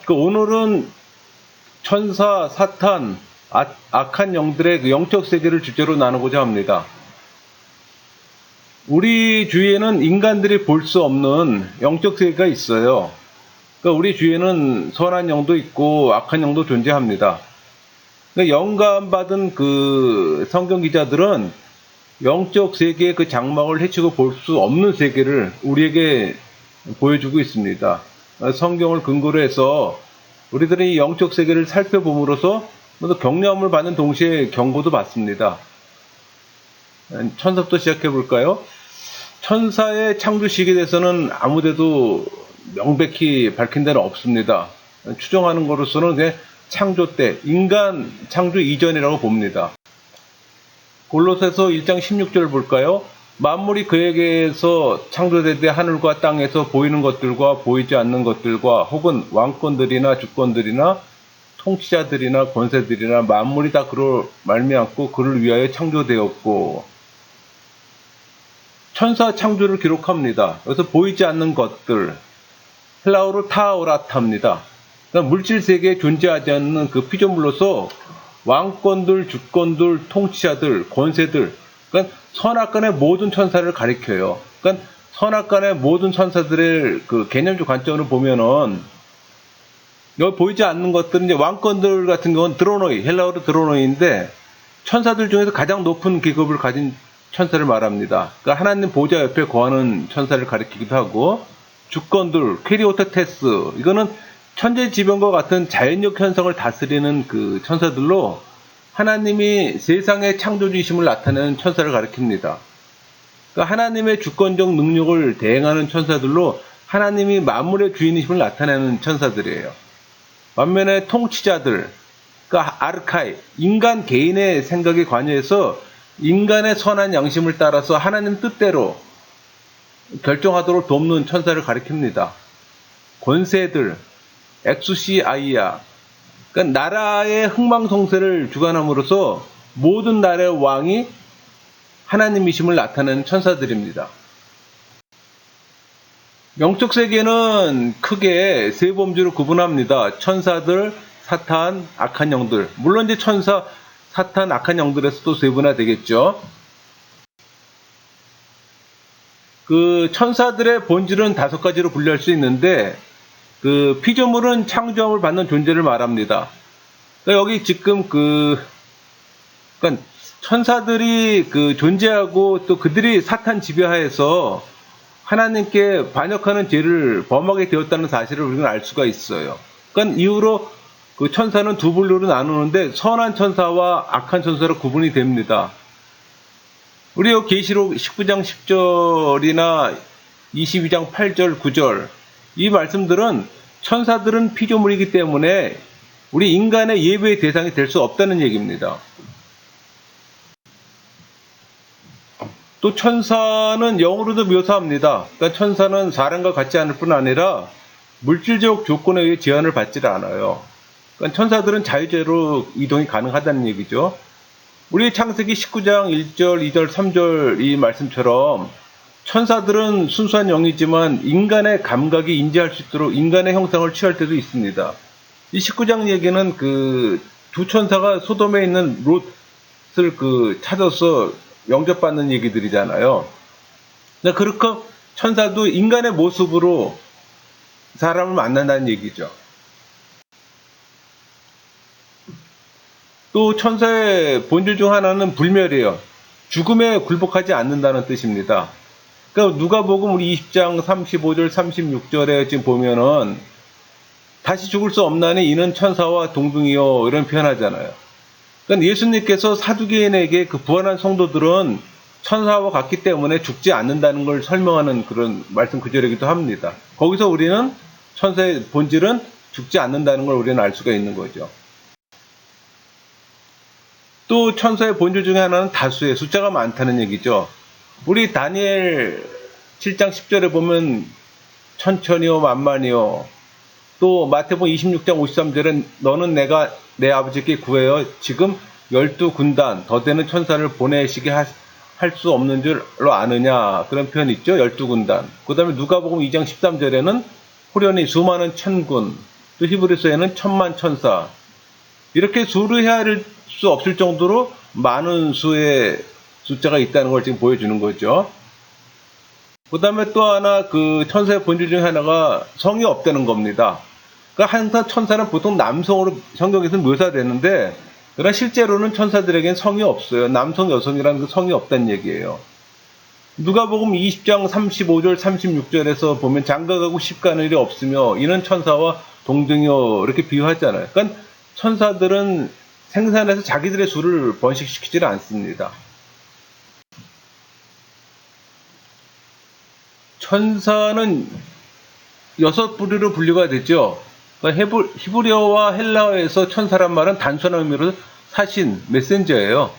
오늘은 천사, 사탄, 악한 영들의 그 영적 세계를 주제로 나누고자 합니다. 우리 주위에는 인간들이 볼 수 없는 영적 세계가 있어요. 그러니까 우리 주위에는 선한 영도 있고 악한 영도 존재합니다. 그러니까 영감받은 그 성경 기자들은 영적 세계의 그 장막을 헤치고 볼 수 없는 세계를 우리에게 보여주고 있습니다. 성경을 근거로 해서 우리들이 이 영적 세계를 살펴봄으로써 격려함을 받는 동시에 경고도 받습니다. 천사부터 시작해 볼까요? 천사의 창조 시기에 대해서는 아무데도 명백히 밝힌 데는 없습니다. 추정하는 것으로서는 그냥 창조 때, 인간 창조 이전이라고 봅니다. 골로새서 1장 16절 볼까요? 만물이 그에게서 창조되되 하늘과 땅에서 보이는 것들과 보이지 않는 것들과 혹은 왕권들이나 주권들이나 통치자들이나 권세들이나 만물이 다 그로 말미암고 그를 위하여 창조되었고. 천사 창조를 기록합니다. 그래서 보이지 않는 것들, 헬라어로 타오라타입니다. 그러니까 물질 세계에 존재하지 않는 그 피조물로서 왕권들, 주권들, 통치자들, 권세들, 그러니까 선악간의 모든 천사를 가리켜요. 그러니까 선악간의 모든 천사들의 그 개념적 관점으로 보면은 여기 보이지 않는 것들은 이제 왕권들 같은 경우는 드로노이, 헬라어로 드로노이인데 천사들 중에서 가장 높은 계급을 가진 천사를 말합니다. 그러니까 하나님 보좌 옆에 거하는 천사를 가리키기도 하고, 주권들, 퀘리오테테스, 이거는 천재지변과 같은 자연력 현상을 다스리는 그 천사들로 하나님이 세상의 창조주이심을 나타내는 천사를 가리킵니다. 그러니까 하나님의 주권적 능력을 대행하는 천사들로 하나님이 만물의 주인이심을 나타내는 천사들이에요. 반면에 통치자들, 그러니까 아르카이, 인간 개인의 생각에 관여해서 인간의 선한 양심을 따라서 하나님 뜻대로 결정하도록 돕는 천사를 가리킵니다. 권세들, 엑수시아이아, 그러니까 나라의 흥망성쇠를 주관함으로써 모든 나라의 왕이 하나님이심을 나타내는 천사들입니다. 영적 세계는 크게 세 범주로 구분합니다. 천사들, 사탄, 악한 영들. 물론 이제 천사, 사탄, 악한 영들에서도 세분화 되겠죠. 그 천사들의 본질은 5가지로 분류할 수 있는데, 그 피조물은 창조함을 받는 존재를 말합니다. 그러니까 여기 지금 그러니까 천사들이 그 존재하고 또 그들이 사탄 지배하에서 하나님께 반역하는 죄를 범하게 되었다는 사실을 우리는 알 수가 있어요. 그러니까 이후로 그 천사는 두 분류로 나누는데 선한 천사와 악한 천사로 구분이 됩니다. 우리 여기 계시록 19장 10절이나 22장 8절 9절 이 말씀들은 천사들은 피조물이기 때문에 우리 인간의 예배의 대상이 될 수 없다는 얘기입니다. 또 천사는 영으로도 묘사합니다. 그러니까 천사는 사람과 같지 않을 뿐 아니라 물질적 조건에 의해 제한을 받지 않아요. 그러니까 천사들은 자유제로 이동이 가능하다는 얘기죠. 우리 창세기 19장 1절, 2절, 3절 이 말씀처럼 천사들은 순수한 영이지만 인간의 감각이 인지할 수 있도록 인간의 형상을 취할 때도 있습니다. 이 19장 얘기는 그 두 천사가 소돔에 있는 롯을 찾아서 영접받는 얘기들이잖아요. 그렇게 천사도 인간의 모습으로 사람을 만난다는 얘기죠. 또 천사의 본질 중 하나는 불멸이에요. 죽음에 굴복하지 않는다는 뜻입니다. 그러니까 누가복음 우리 20장 35절 36절에 지금 보면은 다시 죽을 수 없나니 이는 천사와 동등이요 이런 표현하잖아요. 그러니까 예수님께서 사두개인에게 그 부활한 성도들은 천사와 같기 때문에 죽지 않는다는 걸 설명하는 그런 말씀 구절이기도 합니다. 거기서 우리는 천사의 본질은 죽지 않는다는 걸 우리는 알 수가 있는 거죠. 또 천사의 본질 중에 하나는 다수의 숫자가 많다는 얘기죠. 우리 다니엘 7장 10절에 보면 천천히요 만만히요. 또 마태복음 26장 53절에 너는 내가 내 아버지께 구해요. 지금 12군단 더 되는 천사를 보내시게 할 수 없는 줄로 아느냐. 그런 표현이 있죠. 12군단. 그 다음에 누가복음 2장 13절에는 호련히 수많은 천군. 또 히브리서에는 천만 천사. 이렇게 수를 헤아릴 수 없을 정도로 많은 수의 숫자가 있다는 걸 지금 보여주는 거죠. 그 다음에 또 하나 그 천사의 본질 중에 하나가 성이 없다는 겁니다. 그러니까 항상 천사는 보통 남성으로 성경에서는 묘사되는데, 그러나 실제로는 천사들에게는 성이 없어요. 남성, 여성이라는 그 성이 없다는 얘기예요. 누가복음 20장 35절, 36절에서 보면 장가가고 십가는 일이 없으며 이는 천사와 동등이요 이렇게 비유하잖아요. 그러니까 천사들은 생산해서 자기들의 수를 번식시키지는 않습니다. 천사는 6부류로 분류가 되죠. 그러니까 히브리어와 헬라어에서 천사란 말은 단순한 의미로 사신, 메신저예요.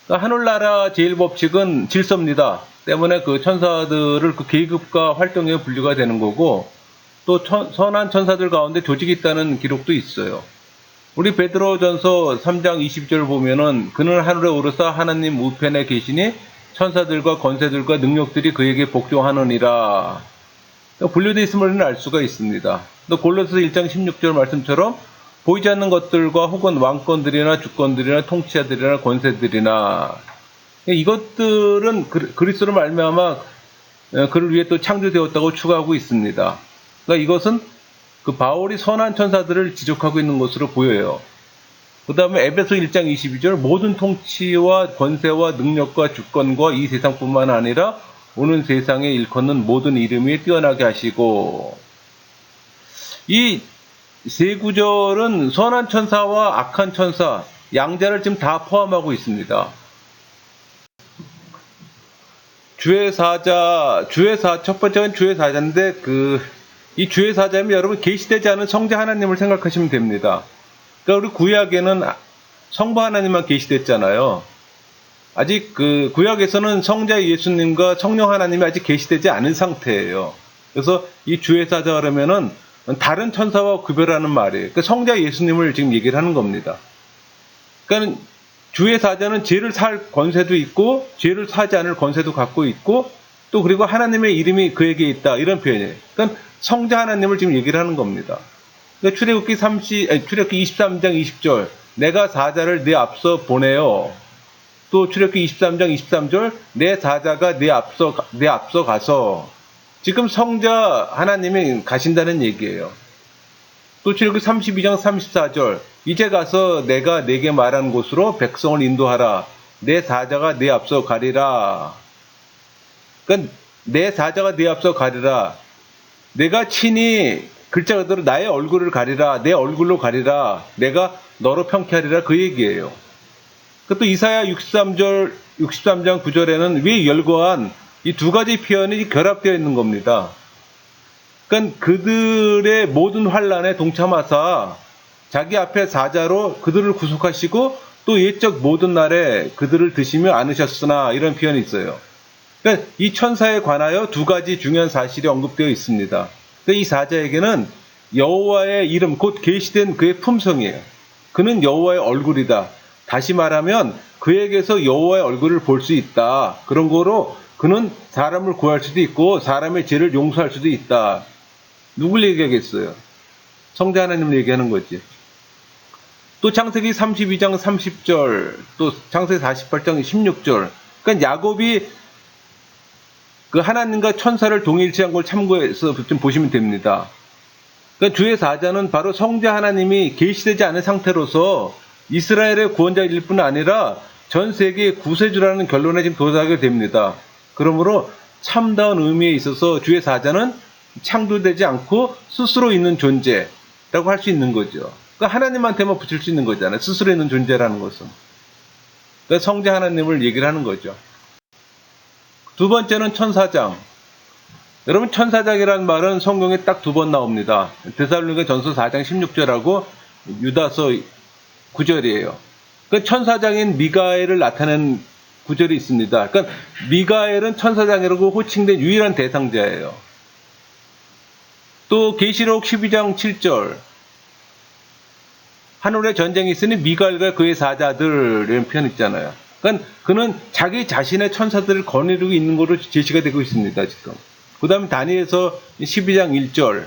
그러니까 하늘나라 제일법칙은 질서입니다. 때문에 그 천사들을 그 계급과 활동에 분류가 되는 거고, 또 선한 천사들 가운데 조직이 있다는 기록도 있어요. 우리 베드로전서 3장 20절 보면은 그는 하늘에 오르사 하나님 우편에 계시니 천사들과 권세들과 능력들이 그에게 복종하느니라. 분류되어 있음을 알 수가 있습니다. 또 골로새서 1장 16절 말씀처럼 보이지 않는 것들과 혹은 왕권들이나 주권들이나 통치자들이나 권세들이나, 이것들은 그리스도로 말미암아 그를 위해 또 창조되었다고 추가하고 있습니다. 그러니까 이것은 그 바울이 선한 천사들을 지적하고 있는 것으로 보여요. 그 다음에 에베소 1장 22절 모든 통치와 권세와 능력과 주권과 이 세상뿐만 아니라 오는 세상에 일컫는 모든 이름이 뛰어나게 하시고, 이 세 구절은 선한 천사와 악한 천사, 양자를 지금 다 포함하고 있습니다. 주의 사자, 첫 번째는 주의 사자인데, 이 주의 사자면 여러분 계시되지 않은 성자 하나님을 생각하시면 됩니다. 그러니까 우리 구약에는 성부 하나님만 계시됐잖아요. 아직 그 구약에서는 성자 예수님과 성령 하나님이 아직 계시되지 않은 상태예요. 그래서 이 주의 사자 그러면은 다른 천사와 구별하는 말이에요. 그러니까 성자 예수님을 지금 얘기를 하는 겁니다. 그러니까 주의 사자는 죄를 살 권세도 있고 죄를 사지 않을 권세도 갖고 있고, 또 그리고 하나님의 이름이 그에게 있다, 이런 표현이에요. 그러니까 성자 하나님을 지금 얘기를 하는 겁니다. 그러니까 출애굽기 23장 20절 내가 사자를 네 앞서 보내요. 또 출애굽기 23장 23절 내 사자가 네 앞서 가서, 지금 성자 하나님이 가신다는 얘기예요. 또 출애굽기 32장 34절 이제 가서 내가 네게 말한 곳으로 백성을 인도하라. 내 사자가 네 앞서 가리라. 그러니까 내 사자가 네 앞서 가리라. 내가 친히 글자 그대로 나의 얼굴을 가리라. 내 얼굴로 가리라. 내가 너로 평케하리라, 그 얘기예요. 또 이사야 63장 9절에는 위 열거한 이 두 가지 표현이 결합되어 있는 겁니다. 그러니까 그들의 모든 환난에 동참하사 자기 앞에 사자로 그들을 구속하시고 또 옛적 모든 날에 그들을 드시며 안으셨으나, 이런 표현이 있어요. 그러니까 이 천사에 관하여 두 가지 중요한 사실이 언급되어 있습니다. 그러니까 이 사자에게는 여호와의 이름, 곧 계시된 그의 품성이에요. 그는 여호와의 얼굴이다. 다시 말하면 그에게서 여호와의 얼굴을 볼 수 있다. 그런 거로 그는 사람을 구할 수도 있고 사람의 죄를 용서할 수도 있다. 누굴 얘기하겠어요? 성자 하나님을 얘기하는 거지. 또 창세기 32장 30절, 또 창세기 48장 16절. 그러니까 야곱이 그 하나님과 천사를 동일시한 걸 참고해서 좀 보시면 됩니다. 그러니까 주의 사자는 바로 성자 하나님이 계시되지 않은 상태로서 이스라엘의 구원자일 뿐 아니라 전 세계의 구세주라는 결론에 지금 도달하게 됩니다. 그러므로 참다운 의미에 있어서 주의 사자는 창조되지 않고 스스로 있는 존재라고 할 수 있는 거죠. 그러니까 하나님한테만 붙일 수 있는 거잖아요. 스스로 있는 존재라는 것은. 그러니까 성자 하나님을 얘기를 하는 거죠. 두 번째는 천사장. 여러분, 천사장이라는 말은 성경에 딱 두 번 나옵니다. 데살로니가 전서 4장 16절하고 유다서 9절이에요. 그 천사장인 미가엘을 나타낸 구절이 있습니다. 그러니까 미가엘은 천사장이라고 호칭된 유일한 대상자예요. 또 계시록 12장 7절 하늘에 전쟁이 있으니 미가엘과 그의 사자들, 이런 표현 있잖아요. 그러니까 그는 자기 자신의 천사들을 거느리고 있는 것으로 제시가 되고 있습니다. 지금. 그 다음에 다니엘서 12장 1절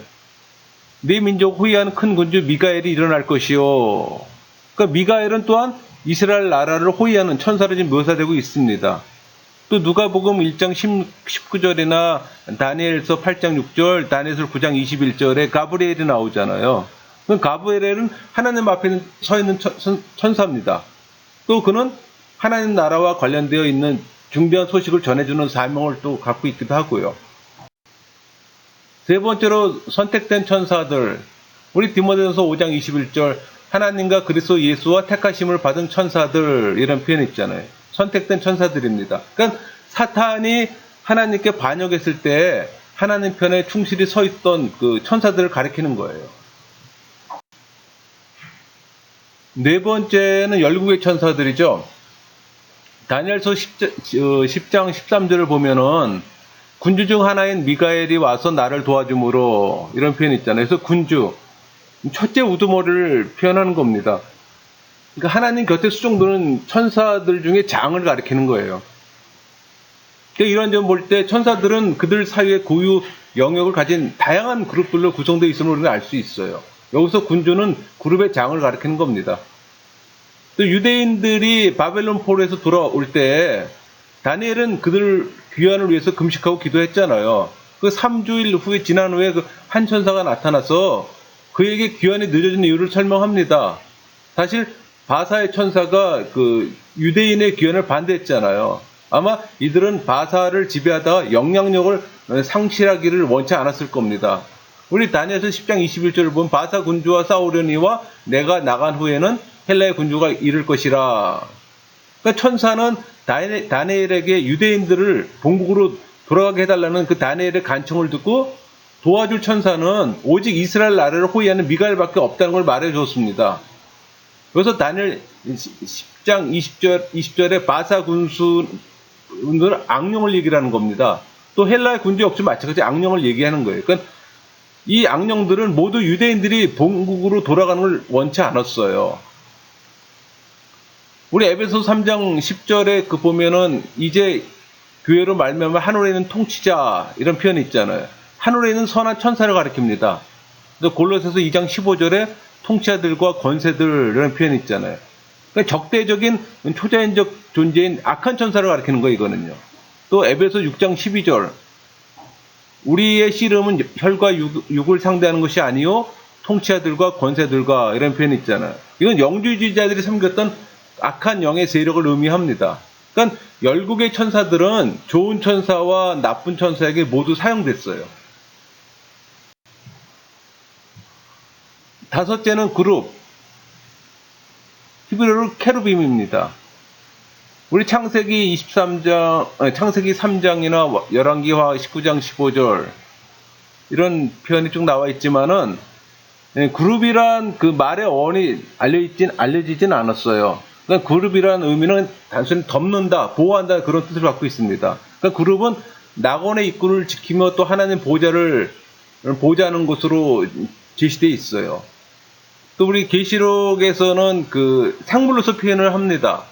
네 민족 호위하는 큰 군주 미가엘이 일어날 것이요. 그러니까 미가엘은 또한 이스라엘 나라를 호위하는 천사로 지금 묘사되고 있습니다. 또 누가복음 1장 19절이나 다니엘서 8장 6절, 다니엘서 9장 21절에 가브리엘이 나오잖아요. 가브리엘은 하나님 앞에 서 있는 천사입니다. 또 그는 하나님 나라와 관련되어 있는 중대한 소식을 전해주는 사명을 또 갖고 있기도 하고요. 세 번째로 선택된 천사들, 우리 디모데전서 5장 21절 하나님과 그리스도 예수와 택하심을 받은 천사들, 이런 표현이 있잖아요. 선택된 천사들입니다. 그러니까 사탄이 하나님께 반역했을 때 하나님 편에 충실히 서 있던 그 천사들을 가리키는 거예요. 네 번째는 열국의 천사들이죠. 다니엘서 10장 13절을 보면은 군주 중 하나인 미가엘이 와서 나를 도와줌으로, 이런 표현이 있잖아요. 그래서 군주, 첫째 우두머리를 표현하는 겁니다. 그러니까 하나님 곁에 수종드는 천사들 중에 장을 가리키는 거예요. 그러니까 이런 점 볼 때 천사들은 그들 사이에 고유 영역을 가진 다양한 그룹들로 구성되어 있음을 우리는 알 수 있어요. 여기서 군주는 그룹의 장을 가리키는 겁니다. 또 유대인들이 바벨론 포로에서 돌아올 때 다니엘은 그들 귀환을 위해서 금식하고 기도했잖아요. 그 3주일 후에 지난 후에 그 한 천사가 나타나서 그에게 귀환이 늦어진 이유를 설명합니다. 사실 바사의 천사가 그 유대인의 귀환을 반대했잖아요. 아마 이들은 바사를 지배하다가 영향력을 상실하기를 원치 않았을 겁니다. 우리 다니엘서 10장 21절을 보면 바사 군주와 싸우려니와 내가 나간 후에는 헬라의 군주가 이를 것이라. 그러니까 천사는 다니엘에게 유대인들을 본국으로 돌아가게 해달라는 그 다니엘의 간청을 듣고 도와줄 천사는 오직 이스라엘 나라를 호위하는 미가엘밖에 없다는 걸 말해줬습니다. 그래서 다니엘 10장 20절에 바사 군수는 악령을 얘기하는 겁니다. 또 헬라의 군주 역시 마찬가지 악령을 얘기하는 거예요. 그러니까 이 악령들은 모두 유대인들이 본국으로 돌아가는 걸 원치 않았어요. 우리 에베소 3장 10절에 그 보면은 이제 교회로 말미암아 하늘에 있는 통치자, 이런 표현이 있잖아요. 하늘에 있는 선한 천사를 가리킵니다. 또 골로새서 2장 15절에 통치자들과 권세들, 이런 표현이 있잖아요. 그러니까 적대적인 초자연적 존재인 악한 천사를 가리키는 거예요, 이거는요. 또 에베소 6장 12절 우리의 씨름은 혈과 육을 상대하는 것이 아니요 통치자들과 권세들과, 이런 표현이 있잖아요. 이건 영주주의자들이 섬겼던 악한 영의 세력을 의미합니다. 그러니까 열국의 천사들은 좋은 천사와 나쁜 천사에게 모두 사용됐어요. 다섯째는 그룹, 히브리어로 케루빔입니다. 우리 창세기 3장이나 열왕기하 19장 15절 이런 표현이 쭉 나와 있지만은 그룹이란 그 말의 어원이 알려지진 않았어요. 그러니까 그룹이란 의미는 단순히 덮는다, 보호한다, 그런 뜻을 갖고 있습니다. 그러니까 그룹은 낙원의 입구를 지키며 또 하나님 보호자를 보호하는 것으로 제시되어 있어요. 또 우리 계시록에서는 그 생물로서 표현을 합니다.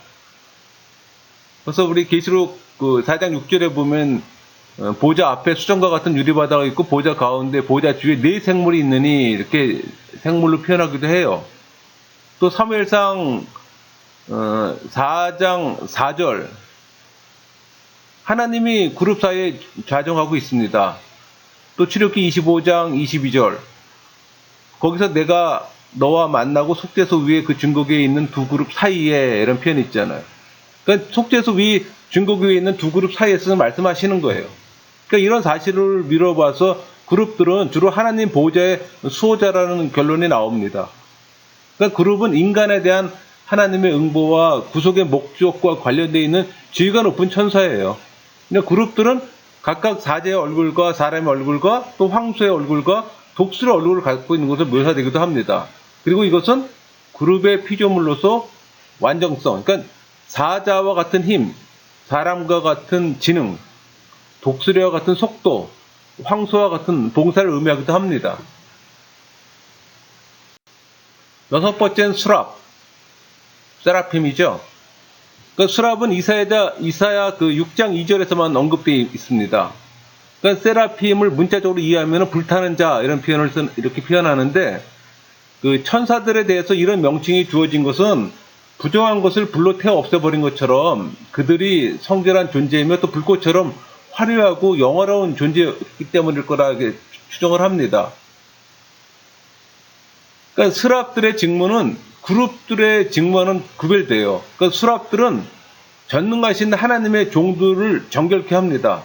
그래서 우리 계시록 그 4장 6절에 보면 보좌 앞에 수정과 같은 유리바다가 있고 보좌 가운데 보좌 주위에 네 생물이 있느니, 이렇게 생물로 표현하기도 해요. 또 사무엘상 4장 4절 하나님이 그룹 사이에 좌정하고 있습니다. 또 출애굽기 25장 22절 거기서 내가 너와 만나고 속죄소 위에 그 증거기에 있는 두 그룹 사이에, 이런 표현이 있잖아요. 그러니까 속죄소 위 증거기에 있는 두 그룹 사이에서 말씀하시는 거예요. 그러니까 이런 사실을 미뤄봐서 그룹들은 주로 하나님 보호자의 수호자라는 결론이 나옵니다. 그러니까 그룹은 인간에 대한 하나님의 응보와 구속의 목적과 관련되어 있는 지위가 높은 천사예요. 근데 그룹들은 각각 사제의 얼굴과 사람의 얼굴과 또 황소의 얼굴과 독수리의 얼굴을 갖고 있는 것으로 묘사되기도 합니다. 그리고 이것은 그룹의 피조물로서 완전성, 그러니까 사자와 같은 힘, 사람과 같은 지능, 독수리와 같은 속도, 황소와 같은 봉사를 의미하기도 합니다. 여섯 번째는 수랍, 세라핌이죠. 그 수랍은 이사야 그 6장 2절에서만 언급되어 있습니다. 그러니까 세라핌을 문자적으로 이해하면 불타는 자 이런 표현을 이렇게 표현하는데 그 천사들에 대해서 이런 명칭이 주어진 것은 부정한 것을 불로 태워 없애버린 것처럼 그들이 성결한 존재이며 또 불꽃처럼 화려하고 영화로운 존재이기 때문일 거라 추정을 합니다. 그러니까 스랍들의 직무는 그룹들의 직무와는 구별돼요. 그러니까 수랍들은 전능하신 하나님의 종들을 정결케 합니다.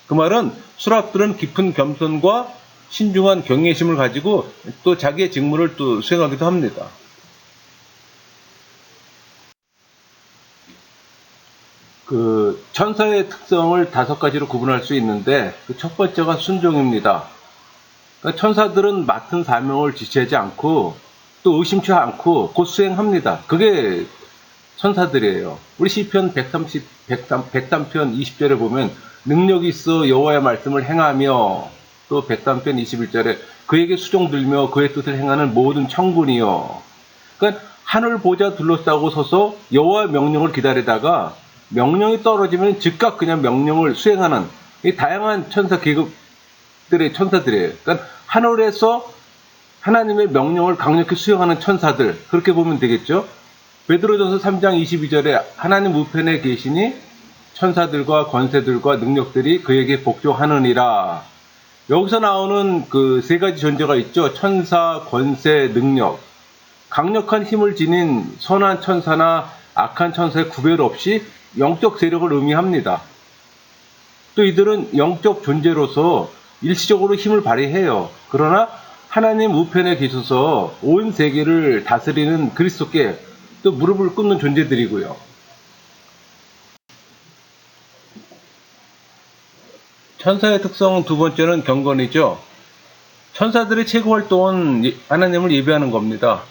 그 말은 수랍들은 깊은 겸손과 신중한 경외심을 가지고 또 자기의 직무를 또 수행하기도 합니다. 그 천사의 특성을 5가지로 구분할 수 있는데 그 첫 번째가 순종입니다. 그러니까 천사들은 맡은 사명을 지체하지 않고 또 의심치 않고 곧 수행합니다. 그게 천사들이에요. 우리 시편 103편 20절에 보면 능력이 있어 여호와의 말씀을 행하며 또 103편 21절에 그에게 수종들며 그의 뜻을 행하는 모든 천군이요. 그러니까 하늘 보좌 둘러싸고 서서 여호와의 명령을 기다리다가 명령이 떨어지면 즉각 그냥 명령을 수행하는 이 다양한 천사 계급들의 천사들이에요. 그러니까 하늘에서 하나님의 명령을 강력히 수행하는 천사들 그렇게 보면 되겠죠. 베드로전서 3장 22절에 하나님 우편에 계시니 천사들과 권세들과 능력들이 그에게 복종하느니라. 여기서 나오는 그 3가지 존재가 있죠. 천사, 권세, 능력. 강력한 힘을 지닌 선한 천사나 악한 천사의 구별 없이 영적 세력을 의미합니다. 또 이들은 영적 존재로서 일시적으로 힘을 발휘해요. 그러나 하나님 우편에 계셔서 온 세계를 다스리는 그리스도께 또 무릎을 꿇는 존재들이고요. 천사의 특성 2번째는 경건이죠. 천사들의 최고 활동은 하나님을 예배하는 겁니다.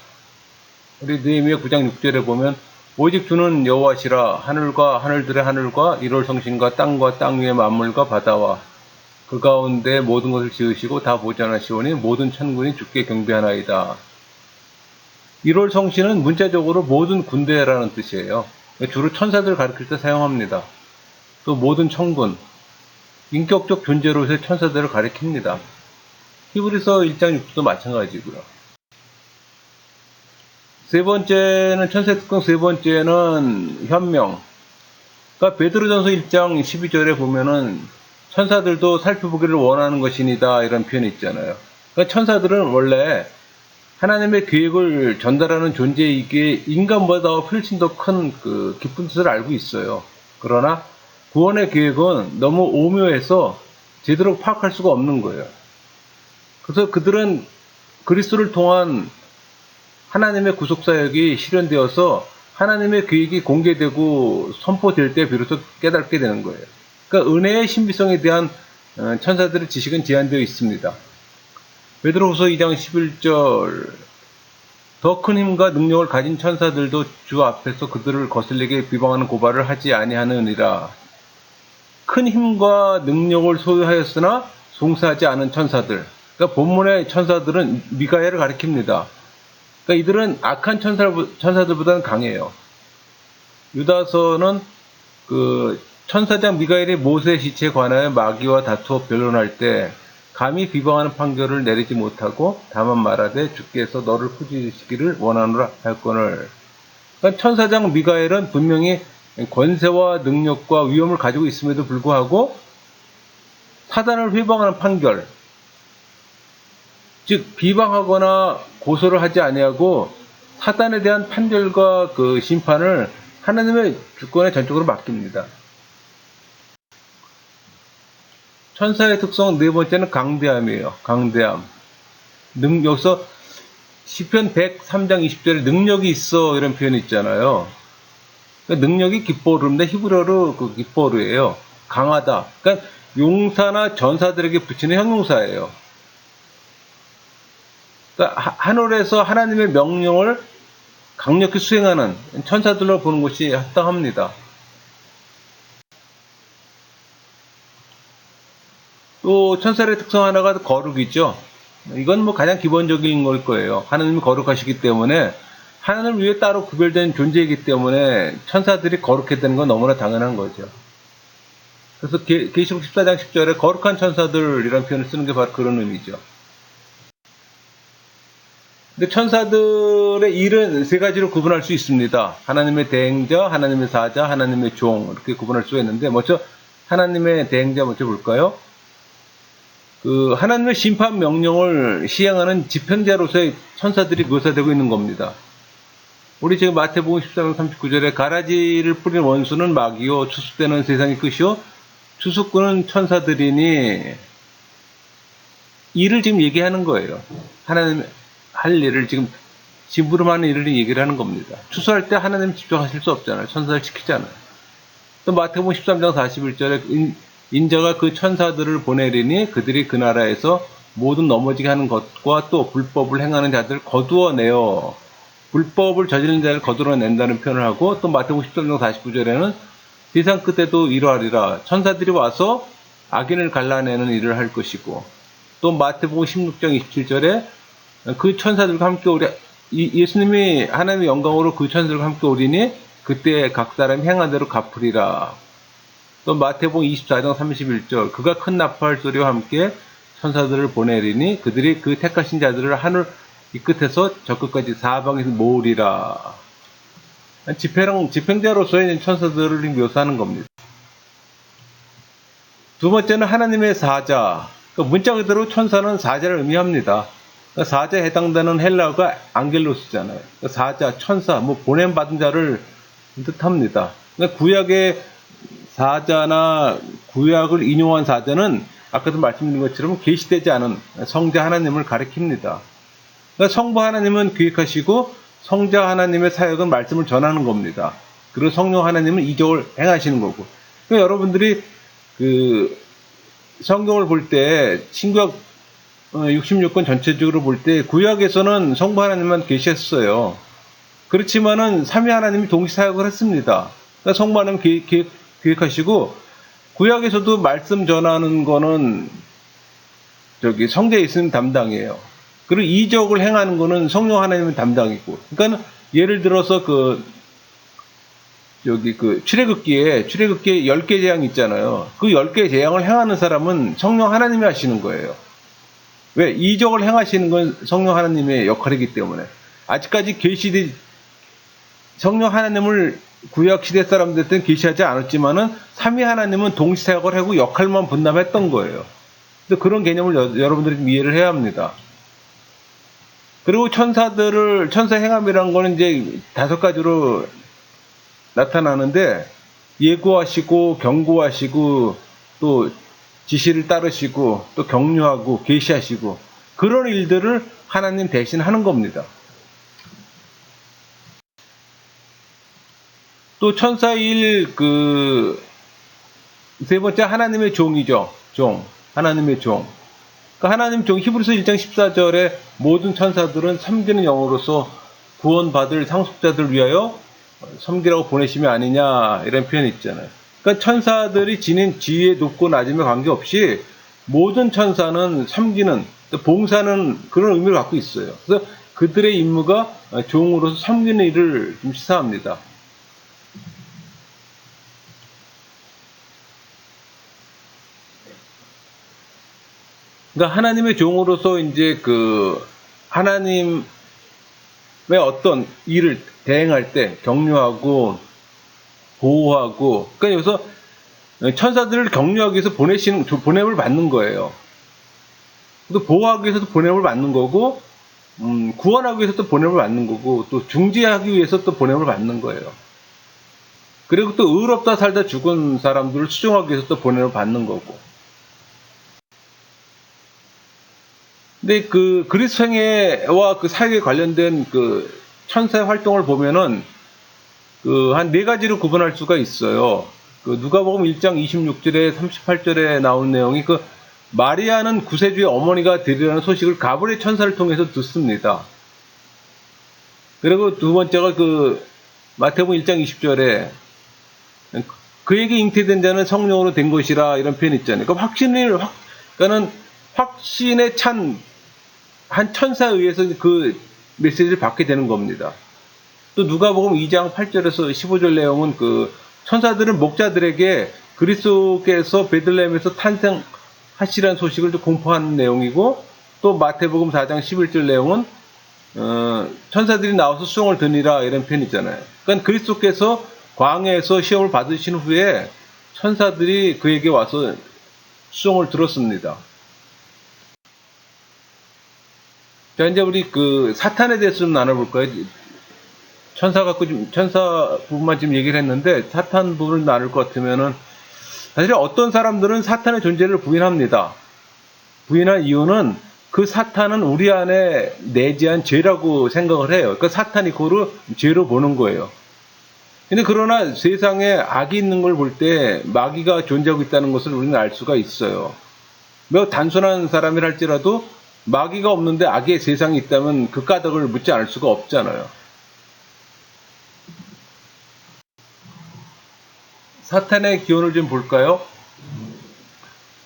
우리 느헤미야 9장 6절에 보면 오직 주는 여호와시라 하늘과 하늘들의 하늘과 일월 성신과 땅 위의 만물과 바다와 그 가운데 모든 것을 지으시고 다 보존하시오니 모든 천군이 주께 경배하나이다. 1월 성신은 문자적으로 모든 군대라는 뜻이에요. 주로 천사들 가르칠 때 사용합니다. 또 모든 천군, 인격적 존재로서의 천사들을 가리킵니다. 히브리서 1장 6절도 마찬가지고요. 천사의 특성 3번째는 현명. 그러니까 베드로전서 1장 12절에 보면은 천사들도 살펴보기를 원하는 것이니다 이런 표현이 있잖아요. 그러니까 천사들은 원래 하나님의 계획을 전달하는 존재이기에 인간보다 훨씬 더 큰 그 깊은 뜻을 알고 있어요. 그러나 구원의 계획은 너무 오묘해서 제대로 파악할 수가 없는 거예요. 그래서 그들은 그리스도를 통한 하나님의 구속사역이 실현되어서 하나님의 계획이 공개되고 선포될 때 비로소 깨닫게 되는 거예요. 그러니까 은혜의 신비성에 대한 천사들의 지식은 제한되어 있습니다. 베드로후서 2장 11절 더 큰 힘과 능력을 가진 천사들도 주 앞에서 그들을 거슬리게 비방하는 고발을 하지 아니하느니라. 큰 힘과 능력을 소유하였으나 송사하지 않은 천사들. 그러니까 본문의 천사들은 미가엘을 가리킵니다. 그러니까 이들은 악한 천사들보다는 강해요. 유다서는 그 천사장 미가엘이 모세의 시체에 관하여 마귀와 다투어 변론할 때 감히 비방하는 판결을 내리지 못하고 다만 말하되 주께서 너를 꾸짖으시기를 원하노라 할거늘. 그러니까 천사장 미가엘은 분명히 권세와 능력과 위엄을 가지고 있음에도 불구하고 사단을 회방하는 판결, 즉 비방하거나 고소를 하지 아니하고 사단에 대한 판결과 그 심판을 하나님의 주권에 전적으로 맡깁니다. 천사의 특성 4번째는 강대함이에요. 강대함. 여기서 시편 103장 20절에 능력이 있어 이런 표현이 있잖아요. 그러니까 능력이 기뻐르인데 히브리어로 그 기뻐르예요. 강하다. 그러니까 용사나 전사들에게 붙이는 형용사예요. 그러니까 하늘에서 하나님의 명령을 강력히 수행하는 천사들로 보는 것이 합당합니다. 또 천사의 특성 하나가 거룩이죠. 이건 뭐 가장 기본적인 걸 거예요. 하나님이 거룩하시기 때문에 하나님을 위해 따로 구별된 존재이기 때문에 천사들이 거룩해야 되는 건 너무나 당연한 거죠. 그래서 계시록 14장 10절에 거룩한 천사들이라는 표현을 쓰는 게 바로 그런 의미죠. 근데 천사들의 일은 세 가지로 구분할 수 있습니다. 하나님의 대행자, 하나님의 사자, 하나님의 종, 이렇게 구분할 수가 있는데, 먼저 하나님의 대행자 먼저 볼까요? 하나님의 심판 명령을 시행하는 집행자로서의 천사들이 묘사되고 있는 겁니다. 우리 지금 마태복음 14장 39절에 가라지를 뿌린 원수는 마귀요, 추수되는 세상의 끝이요, 추수꾼은 천사들이니, 일을 지금 얘기하는 거예요. 하나님 할 일을 지금 심부름하는 일을 얘기를 하는 겁니다. 추수할 때 하나님 집중하실 수 없잖아요. 천사를 지키잖아요. 또 마태복음 13장 41절에 인자가 그 천사들을 보내리니 그들이 그 나라에서 모든 넘어지게 하는 것과 또 불법을 행하는 자들을 거두어내어, 불법을 저지르는 자를 거두어낸다는 표현을 하고, 또 마태복음 13장 49절에는 세상 끝에도 이러하리라, 천사들이 와서 악인을 갈라내는 일을 할 것이고, 또 마태복음 16장 27절에 그 천사들과 함께 오리, 예수님이 하나님의 영광으로 그 천사들과 함께 오리니 그때 각 사람이 행한 대로 갚으리라. 또 마태복음 24장 31절, 그가 큰 나팔 소리와 함께 천사들을 보내리니 그들이 그 택하신 자들을 하늘 이 끝에서 저 끝까지 사방에서 모으리라. 집행자로서의 천사들을 묘사하는 겁니다. 두 번째는 하나님의 사자. 문자 그대로 천사는 사자를 의미합니다. 사자에 해당되는 헬라어가 앙겔로스잖아요. 사자, 천사, 보냄받은 자를 뜻합니다. 구약의 사자나 구약을 인용한 사자는 아까도 말씀드린 것처럼 계시되지 않은 성자 하나님을 가리킵니다. 성부 하나님은 기획하시고 성자 하나님의 사역은 말씀을 전하는 겁니다. 그리고 성령 하나님은 이적을 행하시는 거고. 그러니까 여러분들이 성경을 볼 때 신구약 66권 전체적으로 볼 때 구약에서는 성부 하나님만 계셨어요. 그렇지만은 삼위 하나님이 동시 사역을 했습니다. 그러니까 성부 하나님 기획하시고, 구약에서도 말씀 전하는 거는 성자 예수님 담당이에요. 그리고 이적을 행하는 거는 성령 하나님의 담당이고. 그러니까 예를 들어서 출애굽기에 10개 재앙 있잖아요. 그 10개 재앙을 행하는 사람은 성령 하나님이 하시는 거예요. 왜? 이적을 행하시는 건 성령 하나님의 역할이기 때문에. 아직까지 성령 하나님을 구약 시대 사람들한테는 계시하지 않았지만은 삼위 하나님은 동시 사역을 하고 역할만 분담했던 거예요. 그래서 그런 개념을 여러분들이 좀 이해를 해야 합니다. 그리고 천사 행함이라는 거는 이제 5가지로 나타나는데, 예고하시고 경고하시고 또 지시를 따르시고 또 격려하고 계시하시고, 그런 일들을 하나님 대신 하는 겁니다. 또 천사의 일, 세 번째 하나님의 종이죠. 하나님의 종. 하나님 종, 히브리서 1장 14절에 모든 천사들은 섬기는 영으로서 구원받을 상속자들을 위하여 섬기라고 보내심이 아니냐, 이런 표현이 있잖아요. 그러니까 천사들이 지닌 지위의 높고 낮음에 관계없이 모든 천사는 섬기는, 봉사는 그런 의미를 갖고 있어요. 그래서 그들의 임무가 종으로서 섬기는 일을 좀 시사합니다. 그러니까 하나님의 종으로서 이제 하나님의 어떤 일을 대행할 때 격려하고 보호하고, 그러니까 여기서 천사들을 격려하기 위해서 보냄을 받는 거예요. 또 보호하기 위해서도 보냄을 받는 거고, 구원하기 위해서 또 보냄을 받는 거고, 또 중지하기 위해서 또 보냄을 받는 거예요. 그리고 또 의롭다 살다 죽은 사람들을 수종하기 위해서 또 보냄을 받는 거고. 근데 그리스도 행해와 사역에 관련된 천사의 활동을 보면은 한 4가지로 구분할 수가 있어요. 누가복음 1장 26절에 38절에 나온 내용이 마리아는 구세주의 어머니가 되리라는 소식을 가브리엘 천사를 통해서 듣습니다. 그리고 두 번째가 마태복음 1장 20절에 그에게 잉태된 자는 성령으로 된 것이라, 이런 표현이 있잖아요. 그러니까 확신에 찬 한 천사에 의해서 그 메시지를 받게 되는 겁니다. 또 누가복음 2장 8절에서 15절 내용은 천사들은 목자들에게 그리스도께서 베들레헴에서 탄생하시라는 소식을 공포하는 내용이고, 또 마태복음 4장 11절 내용은 천사들이 나와서 수종을 드니라 이런 편이잖아요. 그러니까 그리스도께서 광야에서 시험을 받으신 후에 천사들이 그에게 와서 수종을 들었습니다. 자, 이제 우리 그 사탄에 대해서 좀 나눠볼까요? 천사 부분만 지금 얘기를 했는데, 사탄 부분을 나눌 것 같으면은, 사실 어떤 사람들은 사탄의 존재를 부인합니다. 부인한 이유는 그 사탄은 우리 안에 내재한 죄라고 생각을 해요. 그러니까 사탄이 그거를 죄로 보는 거예요. 근데 그러나 세상에 악이 있는 걸 볼 때 마귀가 존재하고 있다는 것을 우리는 알 수가 있어요. 매우 단순한 사람이라 할지라도 마귀가 없는데 악의 세상이 있다면 그 까닭을 묻지 않을 수가 없잖아요. 사탄의 기원을 좀 볼까요?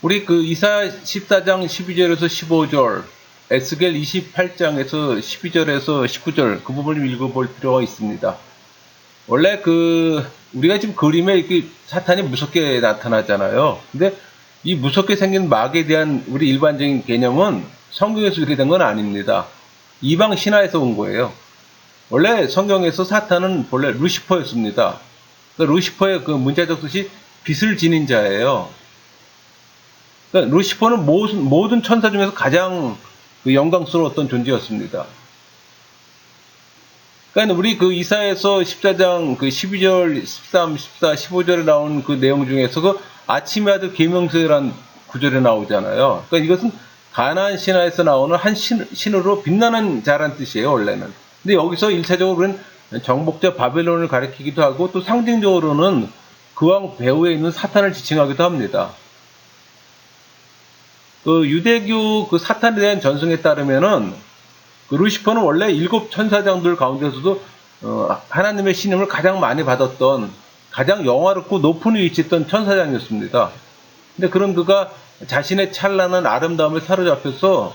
우리 그 이사야 14장 12절에서 15절, 에스겔 28장에서 12절에서 19절 그 부분을 좀 읽어볼 필요가 있습니다. 원래 우리가 지금 그림에 이렇게 사탄이 무섭게 나타나잖아요. 근데 이 무섭게 생긴 마귀에 대한 우리 일반적인 개념은 성경에서 이렇게 된 건 아닙니다. 이방 신화에서 온 거예요. 원래 성경에서 사탄은 본래 루시퍼였습니다. 그러니까 루시퍼의 그 문자적 뜻이 빛을 지닌 자예요. 그러니까 루시퍼는 모든 천사 중에서 가장 영광스러웠던 존재였습니다. 그러니까 우리 그 이사야서 14장 12절, 13, 14, 15절에 나온 그 내용 중에서 그 아침의 아들 계명서라는 구절에 나오잖아요. 그러니까 이것은 가나안 신화에서 나오는 한 신으로 빛나는 자란 뜻이에요, 원래는. 근데 여기서 1차적으로 우리는 정복자 바벨론을 가리키기도 하고, 또 상징적으로는 그 왕 배후에 있는 사탄을 지칭하기도 합니다. 그 유대교 그 사탄에 대한 전승에 따르면은 그 루시퍼는 원래 7 천사장들 가운데서도 하나님의 신임을 가장 많이 받았던, 가장 영화롭고 높은 위치에 있던 천사장이었습니다. 근데 그런 그가 자신의 찬란한 아름다움에 사로잡혀서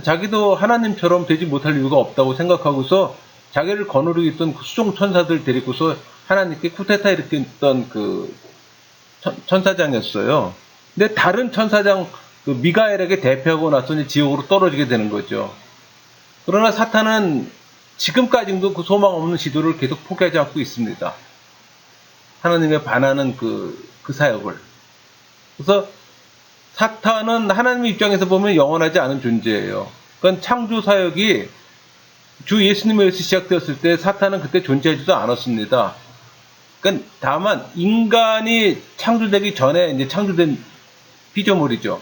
자기도 하나님처럼 되지 못할 이유가 없다고 생각하고서 자기를 거느리고 있던 그 수종 천사들 데리고서 하나님께 쿠데타 일으켰던 그 천사장이었어요. 근데 다른 천사장 그 미가엘에게 대표하고 나서 이제 지옥으로 떨어지게 되는 거죠. 그러나 사탄은 지금까지도 그 소망 없는 시도를 계속 포기하지 않고 있습니다. 하나님에 반하는 그 사역을. 그래서 사탄은 하나님의 입장에서 보면 영원하지 않은 존재예요. 그러니까 창조 사역이 주 예수님에 의해서 시작되었을 때 사탄은 그때 존재하지도 않았습니다. 그러니까 다만 인간이 창조되기 전에 이제 창조된 피조물이죠.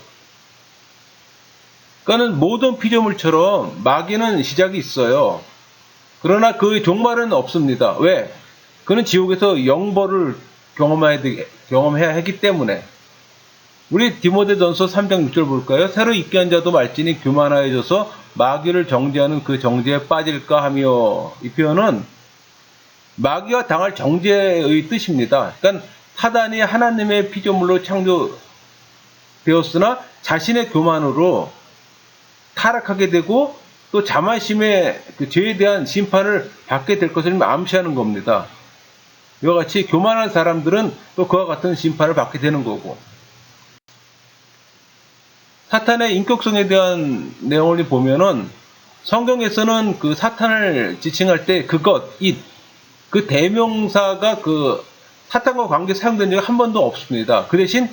그러니까 모든 피조물처럼 마귀는 시작이 있어요. 그러나 그 종말은 없습니다. 왜? 그는 지옥에서 영벌을 경험해야 하기 때문에. 우리 디모데전서 3장 6절 볼까요? 새로 있게 한 자도 말지니 교만하여져서 마귀를 정죄하는 그 정죄에 빠질까 하며, 이 표현은 마귀와 당할 정죄의 뜻입니다. 그러니까 사단이 하나님의 피조물로 창조되었으나 자신의 교만으로 타락하게 되고 또 자만심의 그 죄에 대한 심판을 받게 될 것을 암시하는 겁니다. 이와 같이 교만한 사람들은 또 그와 같은 심판을 받게 되는 거고, 사탄의 인격성에 대한 내용을 보면은 성경에서는 그 사탄을 지칭할 때 그 대명사가 그 사탄과 관계 사용된 적이 한 번도 없습니다. 그 대신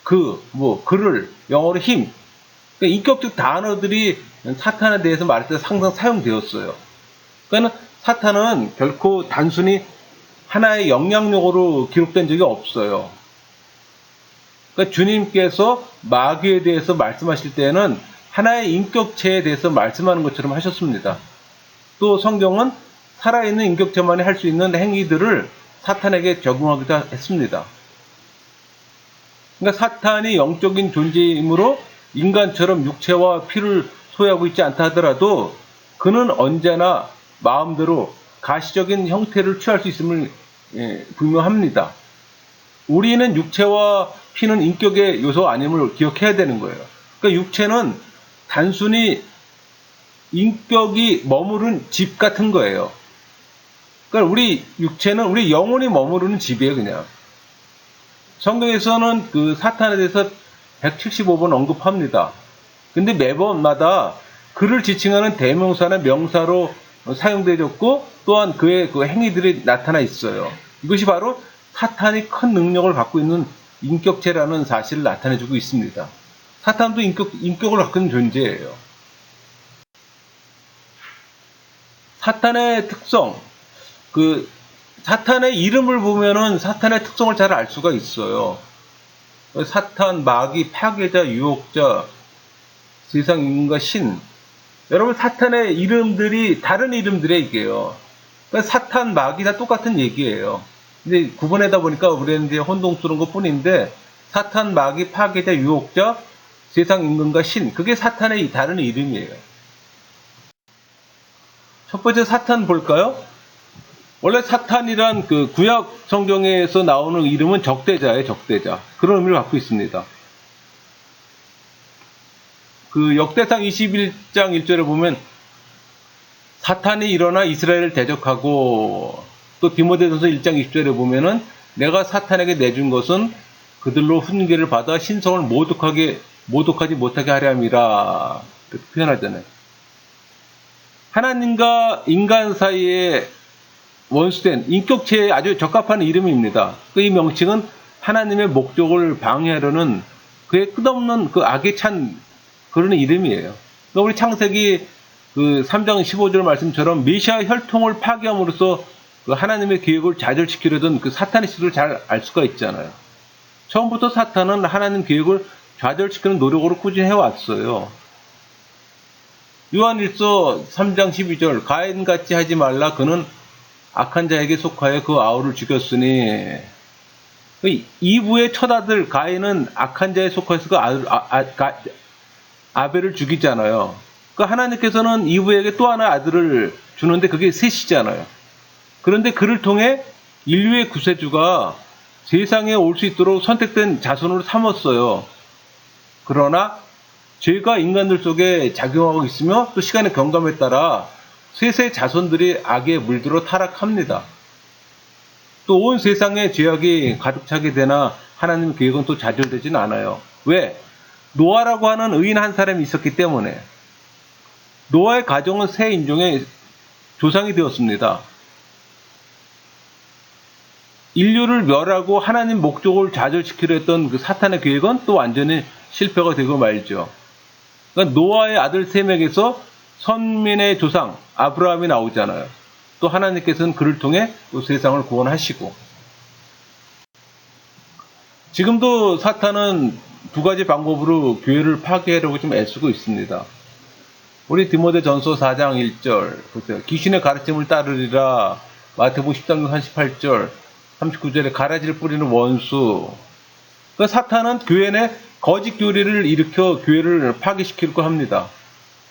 그를 영어로 him, 그러니까 인격적 단어들이 사탄에 대해서 말할 때 항상 사용되었어요. 그러니까 사탄은 결코 단순히 하나의 영향력으로 기록된 적이 없어요. 그러니까 주님께서 마귀에 대해서 말씀하실 때는 하나의 인격체에 대해서 말씀하는 것처럼 하셨습니다. 또 성경은 살아있는 인격체만이 할 수 있는 행위들을 사탄에게 적용하기도 했습니다. 그러니까 사탄이 영적인 존재이므로 인간처럼 육체와 피를 소유하고 있지 않다 하더라도 그는 언제나 마음대로 가시적인 형태를 취할 수 있음을 분명합니다. 우리는 육체와 피는 인격의 요소 아님을 기억해야 되는 거예요. 그러니까 육체는 단순히 인격이 머무른 집 같은 거예요. 그러니까 우리 육체는 우리 영혼이 머무르는 집이에요, 그냥. 성경에서는 그 사탄에 대해서 175번 언급합니다. 근데 매번마다 그를 지칭하는 대명사나 명사로 사용되었고 또한 그의 그 행위들이 나타나 있어요. 이것이 바로 사탄이 큰 능력을 갖고 있는 인격체라는 사실을 나타내주고 있습니다. 사탄도 인격을 갖고 있는 존재예요. 사탄의 특성, 그 사탄의 이름을 보면은 사탄의 특성을 잘 알 수가 있어요. 사탄, 마귀, 파괴자, 유혹자, 세상 인간과 신. 여러분 사탄의 이름들이 다른 이름들에게요. 그러니까 사탄, 마귀 다 똑같은 얘기예요. 근데 구분하다 보니까 우리는 이제 혼동스러운 것 뿐인데 사탄, 마귀, 파괴자, 유혹자, 세상 임금과 신. 그게 사탄의 다른 이름이에요. 첫 번째 사탄 볼까요? 원래 사탄이란 그 구약 성경에서 나오는 이름은 적대자예요, 적대자. 그런 의미를 갖고 있습니다. 그 역대상 21장 1절에 보면 사탄이 일어나 이스라엘을 대적하고 또 디모데전서 1장 20절에 보면은 내가 사탄에게 내준 것은 그들로 훈계를 받아 신성을 모독하지 못하게 하려 함이라 그렇게 표현하잖아요. 하나님과 인간 사이에 원수된 인격체에 아주 적합한 이름입니다. 이 명칭은 하나님의 목적을 방해하려는 그의 끝없는 그 악에 찬 그런 이름이에요. 우리 창세기 그 3장 15절 말씀처럼 메시아 혈통을 파괴함으로써 그 하나님의 계획을 좌절시키려던 그 사탄의 시도를 잘 알 수가 있잖아요. 처음부터 사탄은 하나님 계획을 좌절시키는 노력으로 꾸준히 해왔어요. 요한일서 3장 12절 가인같이 하지 말라 그는 악한 자에게 속하여 그 아우를 죽였으니 이브의 첫 아들 가인은 악한 자에 속하여서 그 아벨을 죽이잖아요. 그 하나님께서는 이브에게 또 하나 아들을 주는데 그게 셋이잖아요. 그런데 그를 통해 인류의 구세주가 세상에 올 수 있도록 선택된 자손으로 삼았어요. 그러나 죄가 인간들 속에 작용하고 있으며 또 시간의 경감에 따라 셋의 자손들이 악에 물들어 타락합니다. 또 온 세상에 죄악이 가득 차게 되나 하나님 계획은 또 좌절되지는 않아요. 왜? 노아라고 하는 의인 한 사람이 있었기 때문에. 노아의 가정은 새 인종의 조상이 되었습니다. 인류를 멸하고 하나님 목적을 좌절시키려 했던 그 사탄의 계획은 또 완전히 실패가 되고 말죠. 그러니까 노아의 아들 셈에게서 선민의 조상 아브라함이 나오잖아요. 또 하나님께서는 그를 통해 또 세상을 구원하시고. 지금도 사탄은 두 가지 방법으로 교회를 파괴하려고 좀 애쓰고 있습니다. 우리 디모데전서 4장 1절 보세요. 귀신의 가르침을 따르리라. 마태복음 13장 38절 39절에 가라지를 뿌리는 원수. 그러니까 사탄은 교회 내 거짓 교리를 일으켜 교회를 파괴시키려고 합니다.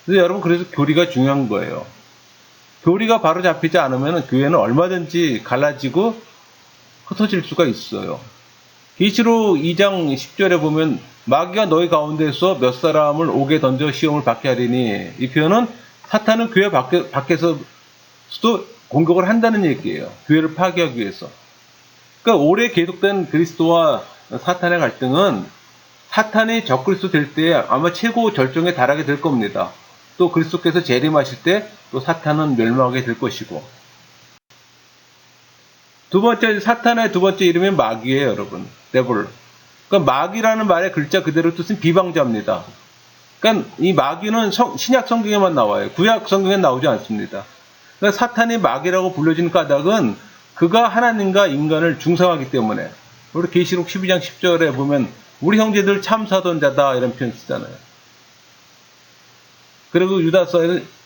그래서 여러분 그래서 교리가 중요한 거예요. 교리가 바로 잡히지 않으면 교회는 얼마든지 갈라지고 흩어질 수가 있어요. 계시록 2장 10절에 보면 마귀가 너희 가운데서 몇 사람을 옥에 던져 시험을 받게 하리니 이 표현은 사탄은 교회 밖에서도 공격을 한다는 얘기예요. 교회를 파괴하기 위해서. 그러니까 오래 계속된 그리스도와 사탄의 갈등은 사탄이 적그리스도 될 때 아마 최고 절정에 달하게 될 겁니다. 또 그리스도께서 재림하실 때 또 사탄은 멸망하게 될 것이고. 두 번째, 사탄의 두 번째 이름이 마귀예요, 여러분. 데블. 그러니까 마귀라는 말의 글자 그대로 뜻은 비방자입니다. 그러니까 이 마귀는 신약 성경에만 나와요. 구약 성경엔 나오지 않습니다. 그러니까 사탄이 마귀라고 불려진 까닭은 그가 하나님과 인간을 중상하기 때문에. 우리 계시록 12장 10절에 보면 우리 형제들 참사던 자다 이런 표현 쓰잖아요. 그리고 유다서에는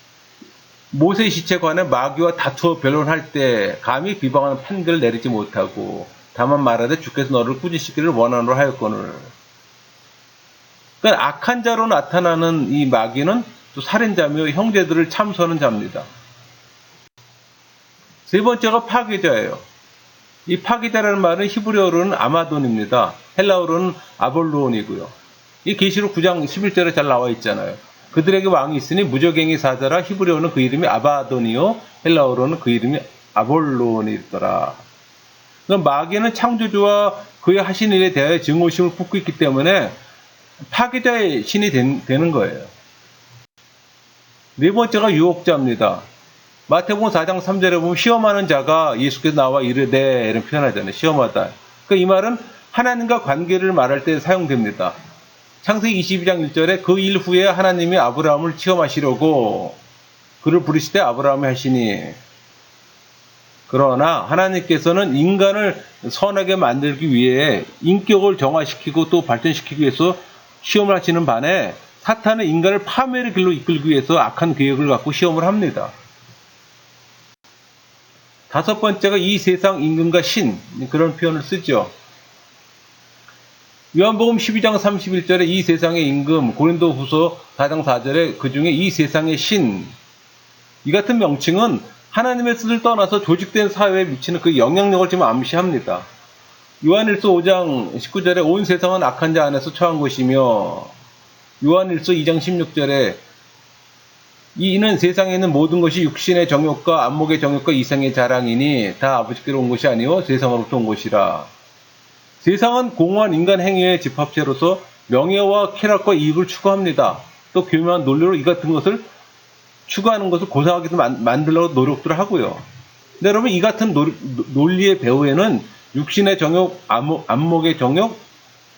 모세의 시체에 관해 마귀와 다투어 변론할 때 감히 비방하는 판결을 내리지 못하고 다만 말하되 주께서 너를 꾸짖시기를 원하노라 하였거늘. 그러니까 악한 자로 나타나는 이 마귀는 또 살인자며 형제들을 참수하는 자입니다. 세 번째가 파괴자예요. 이 파괴자라는 말은 히브리어로는 아마돈입니다. 헬라어로는 아볼론이고요. 이 계시록 9장 11절에 잘 나와 있잖아요. 그들에게 왕이 있으니 무적행이 사자라. 히브리어는 그 이름이 아바돈이요 헬라어로는 그 이름이 아볼론이더라. 마귀는 창조주와 그의 하신 일에 대하여 증오심을 품고 있기 때문에 파괴자의 신이 되는 거예요. 네 번째가 유혹자입니다. 마태복음 4장 3절에 보면 시험하는 자가 예수께서 나와 이르되 이런 표현하잖아요. 시험하다. 그러니까 이 말은 하나님과 관계를 말할 때 사용됩니다. 창세기 22장 1절에 그 일 후에 하나님이 아브라함을 시험하시려고 그를 부르시되 아브라함이 하시니 그러나 하나님께서는 인간을 선하게 만들기 위해 인격을 정화시키고 또 발전시키기 위해서 시험을 하시는 반에 사탄은 인간을 파멸의 길로 이끌기 위해서 악한 계획을 갖고 시험을 합니다. 다섯 번째가 이 세상 임금과 신, 그런 표현을 쓰죠. 요한복음 12장 31절에 이 세상의 임금, 고린도후서 4장 4절에 그 중에 이 세상의 신, 이 같은 명칭은 하나님의 뜻을 떠나서 조직된 사회에 미치는 그 영향력을 좀 암시합니다. 요한일서 5장 19절에 온 세상은 악한 자 안에서 처한 것이며, 요한일서 2장 16절에 이는 세상에 있는 모든 것이 육신의 정욕과 안목의 정욕과 이생의 자랑이니 다 아버지께로 온 것이 아니요 세상으로부터 온 것이라. 세상은 공허한 인간 행위의 집합체로서 명예와 쾌락과 이익을 추구합니다. 또 교묘한 논리로 이 같은 것을 추구하는 것을 고상하게도 만들려고 노력들을 하고요. 근데 여러분, 이 같은 논리의 배후에는 육신의 정욕, 안목의 정욕,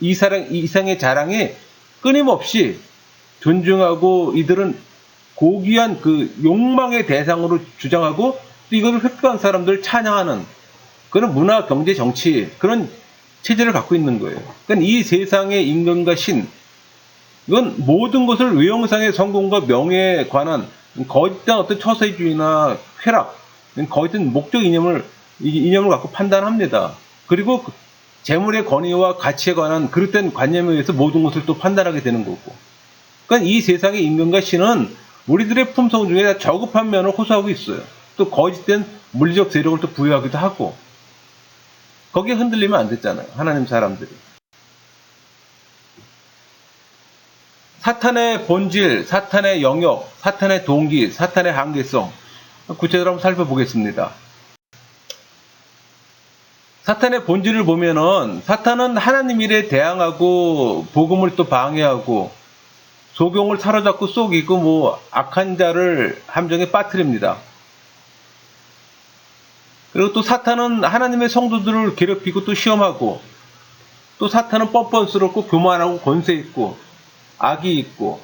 이상의 자랑이 끊임없이 존중하고 이들은 고귀한 그 욕망의 대상으로 주장하고 또 이것을 획득한 사람들을 찬양하는 그런 문화, 경제, 정치 그런 체제를 갖고 있는 거예요. 그러니까 이 세상의 임금과 신, 이건 모든 것을 외형상의 성공과 명예에 관한 거짓된 어떤 처세주의나 쾌락, 거짓된 목적 이념을 갖고 판단합니다. 그리고 재물의 권위와 가치에 관한 그릇된 관념에 의해서 모든 것을 또 판단하게 되는 거고. 그러니까 이 세상의 임금과 신은 우리들의 품성 중에 저급한 면을 호소하고 있어요. 또 거짓된 물리적 세력을 또 부여하기도 하고. 거기에 흔들리면 안 됐잖아요. 하나님 사람들이. 사탄의 본질, 사탄의 영역, 사탄의 동기, 사탄의 한계성. 구체적으로 한번 살펴보겠습니다. 사탄의 본질을 보면은 사탄은 하나님 일에 대항하고 복음을 또 방해하고 소경을 사로잡고 속이고 악한 자를 함정에 빠뜨립니다. 그리고 또 사탄은 하나님의 성도들을 괴롭히고 또 시험하고 또 사탄은 뻔뻔스럽고 교만하고 권세 있고 악이 있고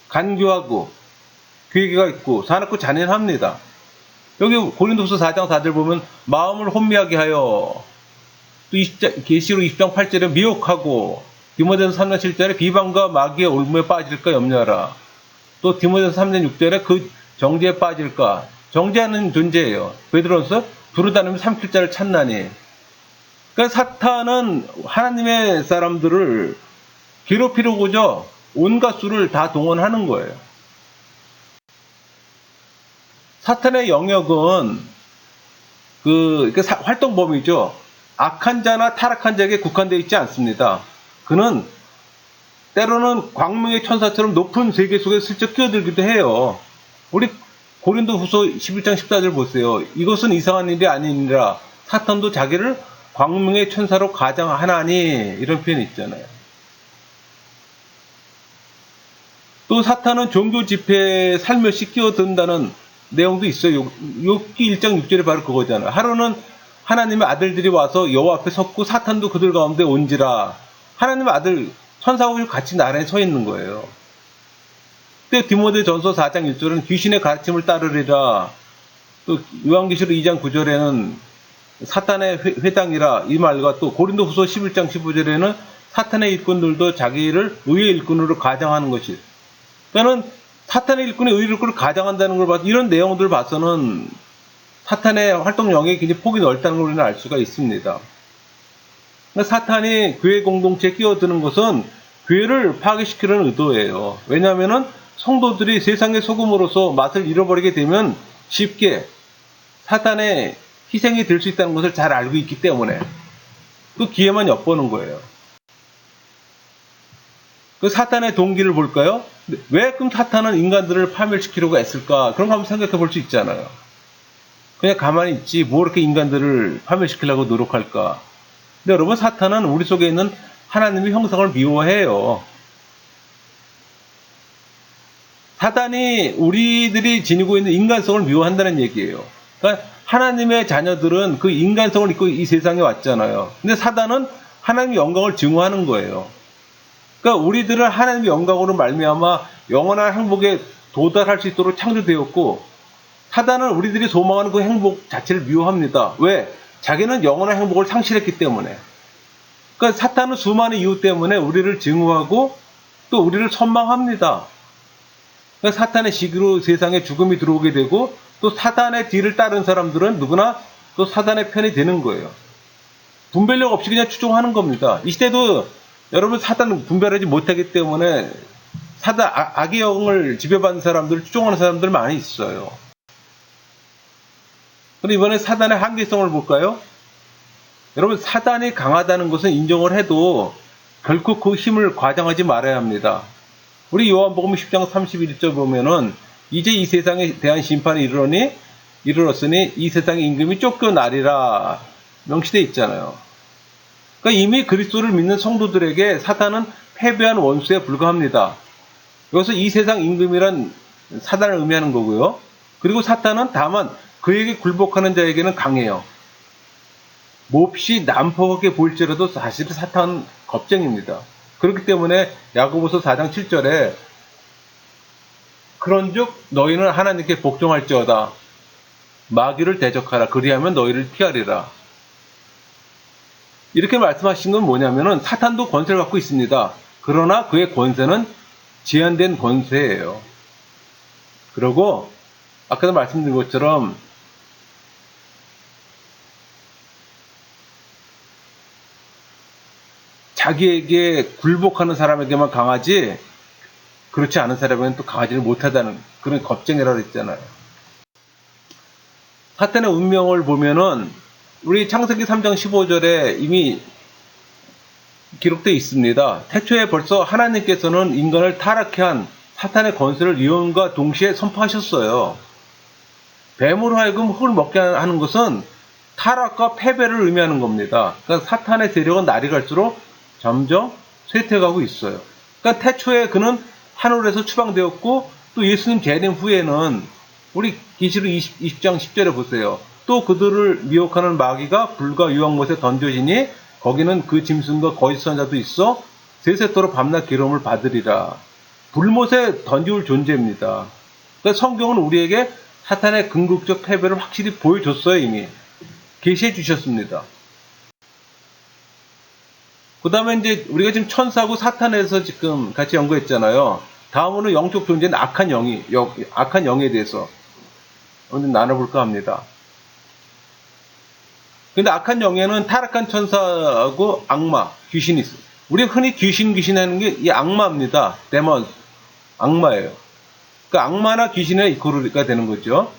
간교하고 괴계가 있고 사납고 잔인합니다. 여기 고린도후서 4장 4절 보면 마음을 혼미하게 하여 또 계시록 20장 8절에 미혹하고 디모데전서 3장 7절에 비방과 마귀의 올무에 빠질까 염려하라. 또 디모데전서 3장 6절에 그 정죄에 빠질까. 정죄하는 존재예요. 베드로전서 두루다니며 삼킬자를 찾나니. 그러니까 사탄은 하나님의 사람들을 괴롭히려고죠. 온갖 수를 다 동원하는 거예요. 사탄의 영역은 활동 범위죠. 악한 자나 타락한 자에게 국한되어 있지 않습니다. 그는 때로는 광명의 천사처럼 높은 세계 속에 슬쩍 끼어들기도 해요. 우리 고린도후서 11장 14절 보세요. 이것은 이상한 일이 아니니라 사탄도 자기를 광명의 천사로 가장하나니, 이런 표현이 있잖아요. 또 사탄은 종교 집회에 살며시 끼어든다는 내용도 있어요. 욥기 1장 6절에 바로 그거잖아요. 하루는 하나님의 아들들이 와서 여호와 앞에 섰고 사탄도 그들 가운데 온지라. 하나님의 아들 천사하고 같이 나란히 서 있는 거예요. 또 디모데전서 4장 1절은 귀신의 가르침을 따르리라. 또 요한계시록 2장 9절에는 사탄의 회당이라 이 말과 또 고린도후서 11장 15절에는 사탄의 일꾼들도 자기를 의의 일꾼으로 가장하는 것이. 그러니까는 사탄의 일꾼이 의의 일꾼을 가장한다는 걸 봐서 이런 내용들을 봐서는 사탄의 활동 영역이 굉장히 폭이 넓다는 걸 우리는 알 수가 있습니다. 그러니까 사탄이 교회 공동체에 끼어드는 것은 교회를 파괴시키려는 의도예요. 왜냐하면은 성도들이 세상의 소금으로서 맛을 잃어버리게 되면 쉽게 사탄의 희생이 될 수 있다는 것을 잘 알고 있기 때문에 그 기회만 엿보는 거예요. 그 사탄의 동기를 볼까요? 왜 그럼 사탄은 인간들을 파멸시키려고 했을까? 그런 거 한번 생각해 볼 수 있잖아요. 그냥 가만히 있지 뭐 이렇게 인간들을 파멸시키려고 노력할까? 근데 여러분, 사탄은 우리 속에 있는 하나님의 형상을 미워해요. 사탄이 우리들이 지니고 있는 인간성을 미워한다는 얘기예요. 그러니까 하나님의 자녀들은 그 인간성을 입고 이 세상에 왔잖아요. 근데 사탄은 하나님의 영광을 증오하는 거예요. 그러니까 우리들은 하나님의 영광으로 말미암아 영원한 행복에 도달할 수 있도록 창조되었고, 사탄은 우리들이 소망하는 그 행복 자체를 미워합니다. 왜? 자기는 영원한 행복을 상실했기 때문에. 그러니까 사탄은 수많은 이유 때문에 우리를 증오하고 또 우리를 선망합니다. 그러니까 사탄의 시기로 세상에 죽음이 들어오게 되고, 또 사탄의 뒤를 따른 사람들은 누구나 또 사탄의 편이 되는 거예요. 분별력 없이 그냥 추종하는 겁니다. 이 시대도 여러분, 사탄은 분별하지 못하기 때문에 사단, 악의 영을 지배받는 사람들, 추종하는 사람들 많이 있어요. 그런데 이번에 사단의 한계성을 볼까요? 여러분, 사단이 강하다는 것은 인정을 해도 결코 그 힘을 과장하지 말아야 합니다. 우리 요한복음 10장 31절 보면은 이제 이 세상에 대한 심판이 이르렀으니 이 세상의 임금이 쫓겨나리라 명시되어 있잖아요. 그러니까 이미 그리스도를 믿는 성도들에게 사탄은 패배한 원수에 불과합니다. 여기서 이 세상 임금이란 사단을 의미하는 거고요. 그리고 사탄은 다만 그에게 굴복하는 자에게는 강해요. 몹시 난폭하게 보일지라도 사실 사탄은 겁쟁입니다. 그렇기 때문에 야고보서 4장 7절에 그런즉 너희는 하나님께 복종할지어다. 마귀를 대적하라. 그리하면 너희를 피하리라. 이렇게 말씀하신 건 뭐냐면은 사탄도 권세를 갖고 있습니다. 그러나 그의 권세는 제한된 권세예요. 그리고 아까도 말씀드린 것처럼 자기에게 굴복하는 사람에게만 강하지 그렇지 않은 사람에게는 또 강하지를 못하다는 그런 겁쟁이라고 했잖아요. 사탄의 운명을 보면은 우리 창세기 3장 15절에 이미 기록되어 있습니다. 태초에 벌써 하나님께서는 인간을 타락케 한 사탄의 권세를 예언과 동시에 선포하셨어요. 뱀으로 하여금 흙을 먹게 하는 것은 타락과 패배를 의미하는 겁니다. 그러니까 사탄의 세력은 날이 갈수록 점점 쇠퇴하고 있어요. 그러니까 태초에 그는 하늘에서 추방되었고, 또 예수님 재림 후에는 우리 계시록 20장 10절에 보세요. 또 그들을 미혹하는 마귀가 불과 유황못에 던져지니 거기는 그 짐승과 거짓 선자도 있어 세세토록 밤낮 기름을 받으리라. 불못에 던지울 존재입니다. 그러니까 성경은 우리에게 사탄의 궁극적 패배를 확실히 보여줬어요. 이미 계시해 주셨습니다. 그 다음에 이제 우리가 지금 천사하고 사탄에서 지금 같이 연구했잖아요. 다음으로 영적 존재는 악한 영에 대해서 오늘 나눠볼까 합니다. 근데 악한 영에는 타락한 천사하고 악마, 귀신이 있어요. 우리가 흔히 귀신 하는 게 이 악마입니다. 데몬, 악마예요. 그러니까 악마나 귀신의 이코르가 되는 거죠.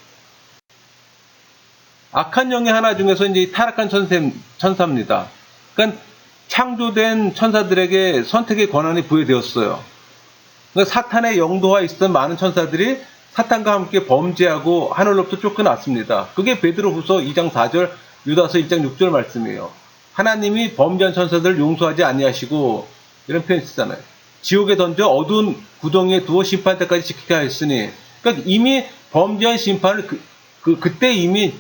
악한 영의 하나 중에서 이제 타락한 천사입니다. 그러니까 창조된 천사들에게 선택의 권한이 부여되었어요. 그러니까 사탄의 영도하에 있었던 많은 천사들이 사탄과 함께 범죄하고 하늘로부터 쫓겨났습니다. 그게 베드로후서 2장 4절, 유다서 1장 6절 말씀이에요. 하나님이 범죄한 천사들을 용서하지 아니하시고 이런 표현 쓰잖아요. 지옥에 던져 어두운 구덩이에 두어 심판 때까지 지키게 하였으니, 그러니까 이미 범죄한 심판을 그때 이미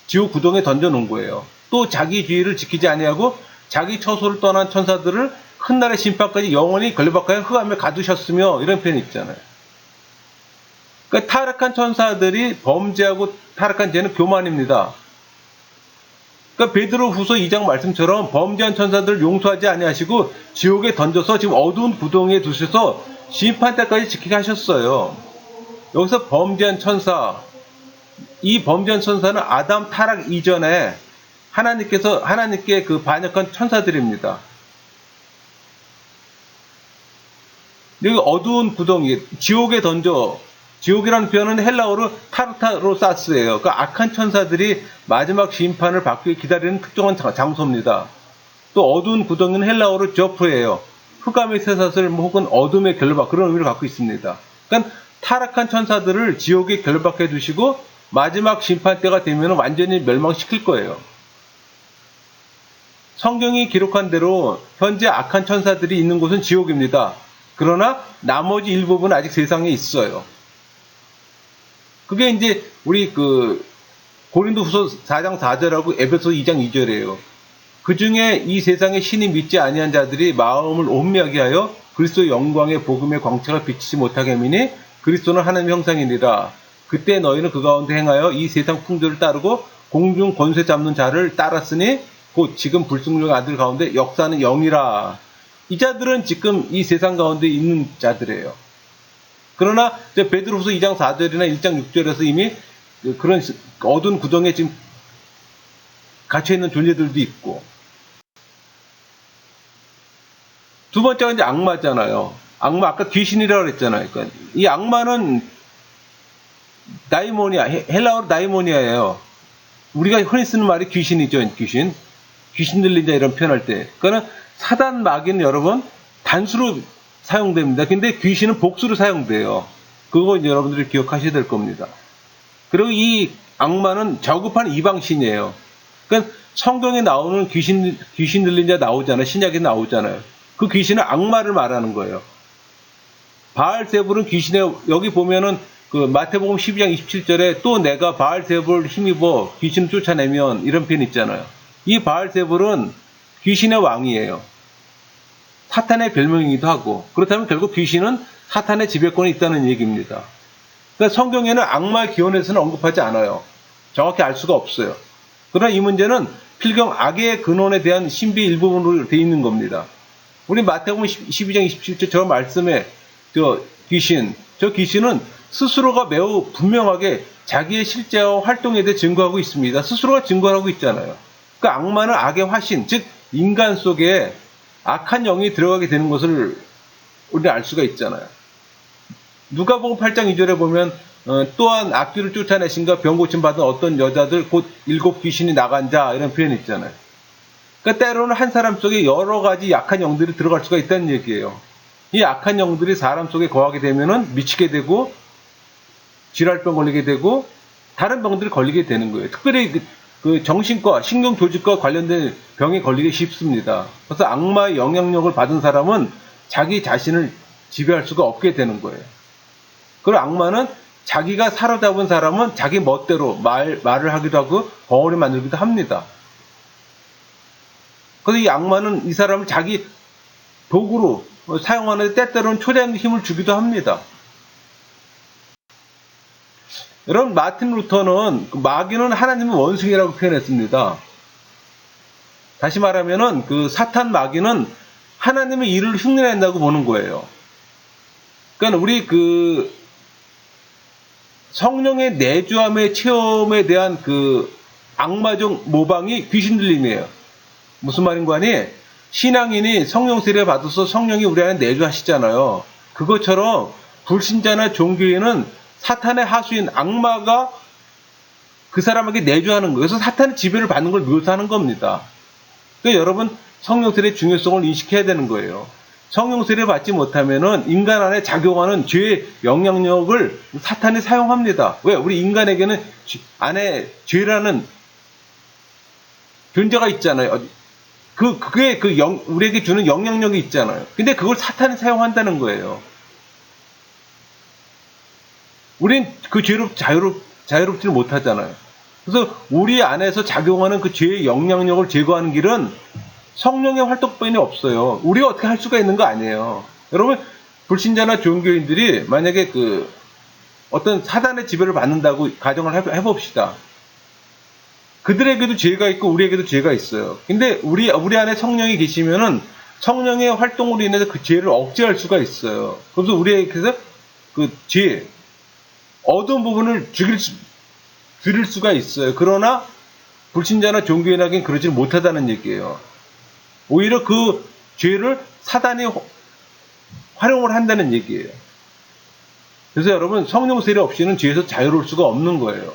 지옥 구덩이에 던져 놓은 거예요. 또 자기 주의를 지키지 아니하고 자기 처소를 떠난 천사들을 큰 날의 심판까지 영원히 걸려박하여 흑암에 가두셨으며, 이런 표현이 있잖아요. 그러니까 타락한 천사들이 범죄하고 타락한 죄는 교만입니다. 그러니까 베드로후서 2장 말씀처럼 범죄한 천사들을 용서하지 아니하시고 지옥에 던져서 지금 어두운 구덩이에 두셔서 심판 때까지 지키게 하셨어요. 여기서 범죄한 천사, 이 범죄한 천사는 아담 타락 이전에 하나님께 그 반역한 천사들입니다. 여기 어두운 구덩이, 지옥에 던져, 지옥이라는 표현은 헬라어로 타르타로사스예요. 그러니까 악한 천사들이 마지막 심판을 받기 기다리는 특정한 장소입니다. 또 어두운 구덩이는 헬라어로 저프예요. 흑암의 쇠사슬 혹은 어둠의 결박, 그런 의미를 갖고 있습니다. 그러니까 타락한 천사들을 지옥에 결박해 두시고 마지막 심판 때가 되면 완전히 멸망시킬 거예요. 성경이 기록한 대로 현재 악한 천사들이 있는 곳은 지옥입니다. 그러나 나머지 일부분은 아직 세상에 있어요. 그게 이제 우리 고린도후서 4장 4절하고 에베소 2장 2절이에요. 그 중에 이 세상에 신이 믿지 아니한 자들이 마음을 온미하게 하여 그리스도의 영광의 복음의 광채가 비치지 못하게 하미니 그리스도는 하나님의 형상이니라. 그때 너희는 그 가운데 행하여 이 세상 풍조를 따르고 공중 권세 잡는 자를 따랐으니 곧 지금 불순종의 아들 가운데 역사는 영이라. 이 자들은 지금 이 세상 가운데 있는 자들이에요. 그러나 베드로후서 2장 4절이나 1장 6절에서 이미 그런 어두운 구덩이에 지금 갇혀있는 존재들도 있고, 두 번째가 이제 악마잖아요. 악마, 아까 귀신이라고 그랬잖아요. 그러니까 이 악마는 다이모니아, 헬라어로 다이모니아예요. 우리가 흔히 쓰는 말이 귀신이죠. 귀신 들린 자 이런 표현할 때. 그러니까 사단 마귀는 여러분 단수로 사용됩니다. 근데 귀신은 복수로 사용돼요. 그거 이제 여러분들이 기억하셔야 될 겁니다. 그리고 이 악마는 저급한 이방신이에요. 그러니까 성경에 나오는 귀신 들린 자 나오잖아요. 신약에 나오잖아요. 그 귀신은 악마를 말하는 거예요. 바알세불은 귀신의, 여기 보면은 마태복음 12장 27절에 또 내가 바알세불을 힘입어 귀신을 쫓아내면 이런 표현 있잖아요. 이 바알세불은 귀신의 왕이에요. 사탄의 별명이기도 하고, 그렇다면 결국 귀신은 사탄의 지배권에 있다는 얘기입니다. 그러니까 성경에는 악마의 기원에서는 언급하지 않아요. 정확히 알 수가 없어요. 그러나 이 문제는 필경 악의 근원에 대한 신비 일부분으로 되어 있는 겁니다. 우리 마태복음 12장 27절 저 말씀에 저 귀신은 스스로가 매우 분명하게 자기의 실제와 활동에 대해 증거하고 있습니다. 스스로가 증거하고 있잖아요. 그러니까 악마는 악의 화신, 즉 인간 속에 악한 영이 들어가게 되는 것을 우리는 알 수가 있잖아요. 누가복음 8장 2절에 보면 또한 악귀를 쫓아내신가 병 고침 받은 어떤 여자들 곧 7 귀신이 나간 자 이런 표현이 있잖아요. 그러니까 때로는 한 사람 속에 여러 가지 약한 영들이 들어갈 수가 있다는 얘기예요. 이 악한 영들이 사람 속에 거하게 되면은 미치게 되고 질환병 걸리게 되고 다른 병들이 걸리게 되는 거예요. 특별히 그 정신과 신경조직과 관련된 병이 걸리기 쉽습니다. 그래서 악마의 영향력을 받은 사람은 자기 자신을 지배할 수가 없게 되는 거예요. 그리고 악마는 자기가 사로잡은 사람은 자기 멋대로 말을 하기도 하고 벙어리 만들기도 합니다. 그래서 이 악마는 이 사람을 자기 도구로 사용하는데 때때로는 초자연 힘을 주기도 합니다. 여러분, 마틴 루터는 마귀는 하나님의 원숭이라고 표현했습니다. 다시 말하면은 사탄 마귀는 하나님의 일을 흉내낸다고 보는 거예요. 그러니까 우리 성령의 내주함의 체험에 대한 악마적 모방이 귀신 들림이에요. 무슨 말인가 하니 신앙인이 성령 세례 받아서 성령이 우리 안에 내주하시잖아요. 그것처럼 불신자나 종교인은 사탄의 하수인 악마가 그 사람에게 내주하는 거예요. 그래서 사탄의 지배를 받는 걸 묘사하는 겁니다. 그러니까 여러분 성령 세례의 중요성을 인식해야 되는 거예요. 성령 세례 받지 못하면은 인간 안에 작용하는 죄의 영향력을 사탄이 사용합니다. 왜? 우리 인간에게는 안에 죄라는 존재가 있잖아요. 그게 우리에게 주는 영향력이 있잖아요. 근데 그걸 사탄이 사용한다는 거예요. 우린 그 죄로 자유롭지를 못하잖아요. 그래서 우리 안에서 작용하는 그 죄의 영향력을 제거하는 길은 성령의 활동뿐이 없어요. 우리가 어떻게 할 수가 있는 거 아니에요. 여러분, 불신자나 종교인들이 만약에 어떤 사단의 지배를 받는다고 가정을 해봅시다. 그들에게도 죄가 있고 우리에게도 죄가 있어요. 근데 우리 안에 성령이 계시면은 성령의 활동으로 인해서 그 죄를 억제할 수가 있어요. 그래서 우리에게서 죄, 어두운 부분을 줄일 수가 있어요. 그러나 불신자나 종교인에게는 그러지 못하다는 얘기예요. 오히려 그 죄를 사단이 활용을 한다는 얘기예요. 그래서 여러분 성령 세례 없이는 죄에서 자유로울 수가 없는 거예요.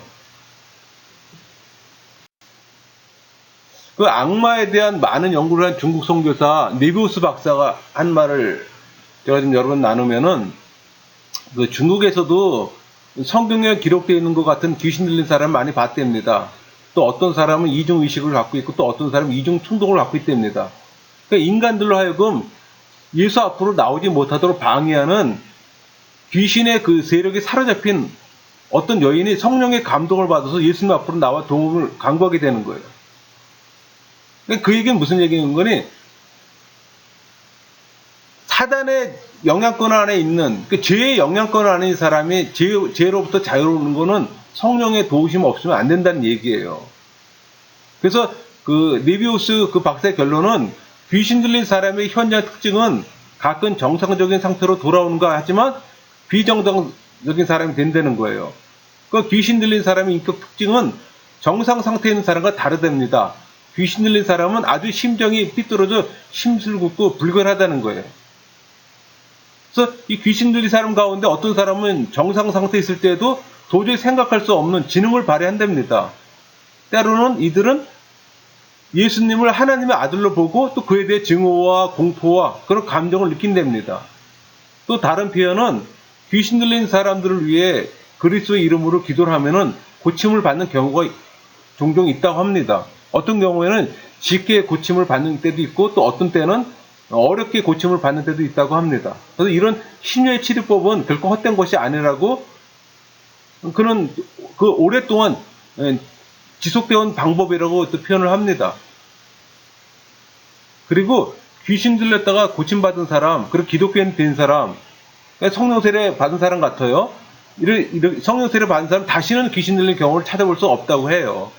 악마에 대한 많은 연구를 한 중국 선교사 네비우스 박사가 한 말을 제가 좀 여러 번 나누면은 중국에서도 성경에 기록되어 있는 것 같은 귀신 들린 사람 많이 봤답니다. 또 어떤 사람은 이중의식을 갖고 있고 또 어떤 사람은 이중충동을 갖고 있기 때문입니다. 그러니까 인간들로 하여금 예수 앞으로 나오지 못하도록 방해하는 귀신의 그 세력에 사로잡힌 어떤 여인이 성령의 감동을 받아서 예수님 앞으로 나와 도움을 간구하게 되는 거예요. 그러니까 그 얘기는 무슨 얘기인 거니? 사단의 영향권 안에 있는, 그 죄의 영향권 안에 있는 사람이 죄로부터 자유로운 거는 성령의 도우심 없으면 안 된다는 얘기예요. 그래서 그 네비우스 그 박사의 결론은 귀신 들린 사람의 현장 특징은 가끔 정상적인 상태로 돌아오는가 하지만 비정상적인 사람이 된다는 거예요. 그 귀신 들린 사람의 인격 특징은 정상 상태에 있는 사람과 다르답니다. 귀신 들린 사람은 아주 심정이 삐뚤어져 심술궂고 불결하다는 거예요. 그래서 이 귀신 들린 사람 가운데 어떤 사람은 정상 상태에 있을 때에도 도저히 생각할 수 없는 지능을 발휘한답니다. 때로는 이들은 예수님을 하나님의 아들로 보고 또 그에 대해 증오와 공포와 그런 감정을 느낀답니다. 또 다른 표현은 귀신 들린 사람들을 위해 그리스도의 이름으로 기도를 하면은 고침을 받는 경우가 종종 있다고 합니다. 어떤 경우에는 쉽게 고침을 받는 때도 있고 또 어떤 때는 어렵게 고침을 받는 때도 있다고 합니다. 그래서 이런 신유의 치료법은 결코 헛된 것이 아니라고 그는 그 오랫동안 지속되어 방법이라고 또 표현을 합니다. 그리고 귀신 들렸다가 고침받은 사람, 그리고 기독교인 된 사람, 성령 세례 받은 사람 같아요. 성령 세례 받은 사람 다시는 귀신 들린 경우를 찾아볼 수 없다고 해요.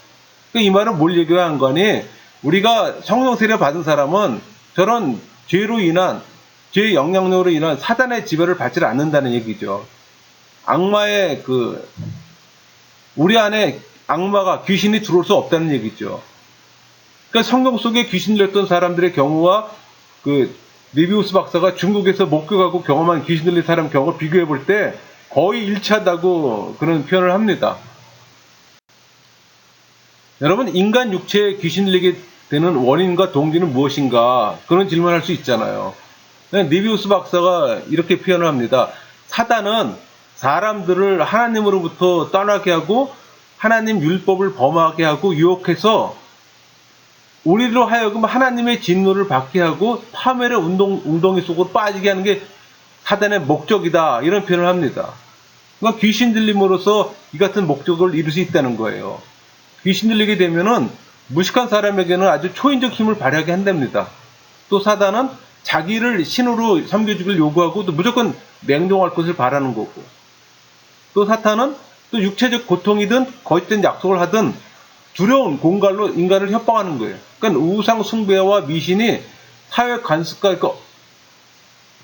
이 말은 뭘 얘기하는 거니? 우리가 성령 세례 받은 사람은 저런 죄로 인한, 죄의 영향력으로 인한 사단의 지배를 받지 않는다는 얘기죠. 악마의 우리 안에 악마가 귀신이 들어올 수 없다는 얘기죠. 그러니까 성경 속에 귀신 들렸던 사람들의 경우와 네비우스 박사가 중국에서 목격하고 경험한 귀신 들린 사람 경우를 비교해 볼 때 거의 일치하다고 그런 표현을 합니다. 여러분, 인간 육체에 귀신 들리게 되는 원인과 동기는 무엇인가? 그런 질문을 할 수 있잖아요. 네비우스 박사가 이렇게 표현을 합니다. 사단은 사람들을 하나님으로부터 떠나게 하고 하나님 율법을 범하게 하고 유혹해서 우리로 하여금 하나님의 진노를 받게 하고 파멸의 웅덩이 속으로 빠지게 하는 게 사단의 목적이다. 이런 표현을 합니다. 그러니까 귀신 들림으로써 이 같은 목적을 이룰 수 있다는 거예요. 귀신 들리게 되면은 무식한 사람에게는 아주 초인적 힘을 발휘하게 한답니다. 또 사단은 자기를 신으로 섬겨주길 요구하고 또 무조건 맹종할 것을 바라는 거고, 또 사탄은 또 육체적 고통이든 거짓된 약속을 하든 두려운 공갈로 인간을 협박하는 거예요. 그러니까 우상 숭배와 미신이 사회 관습과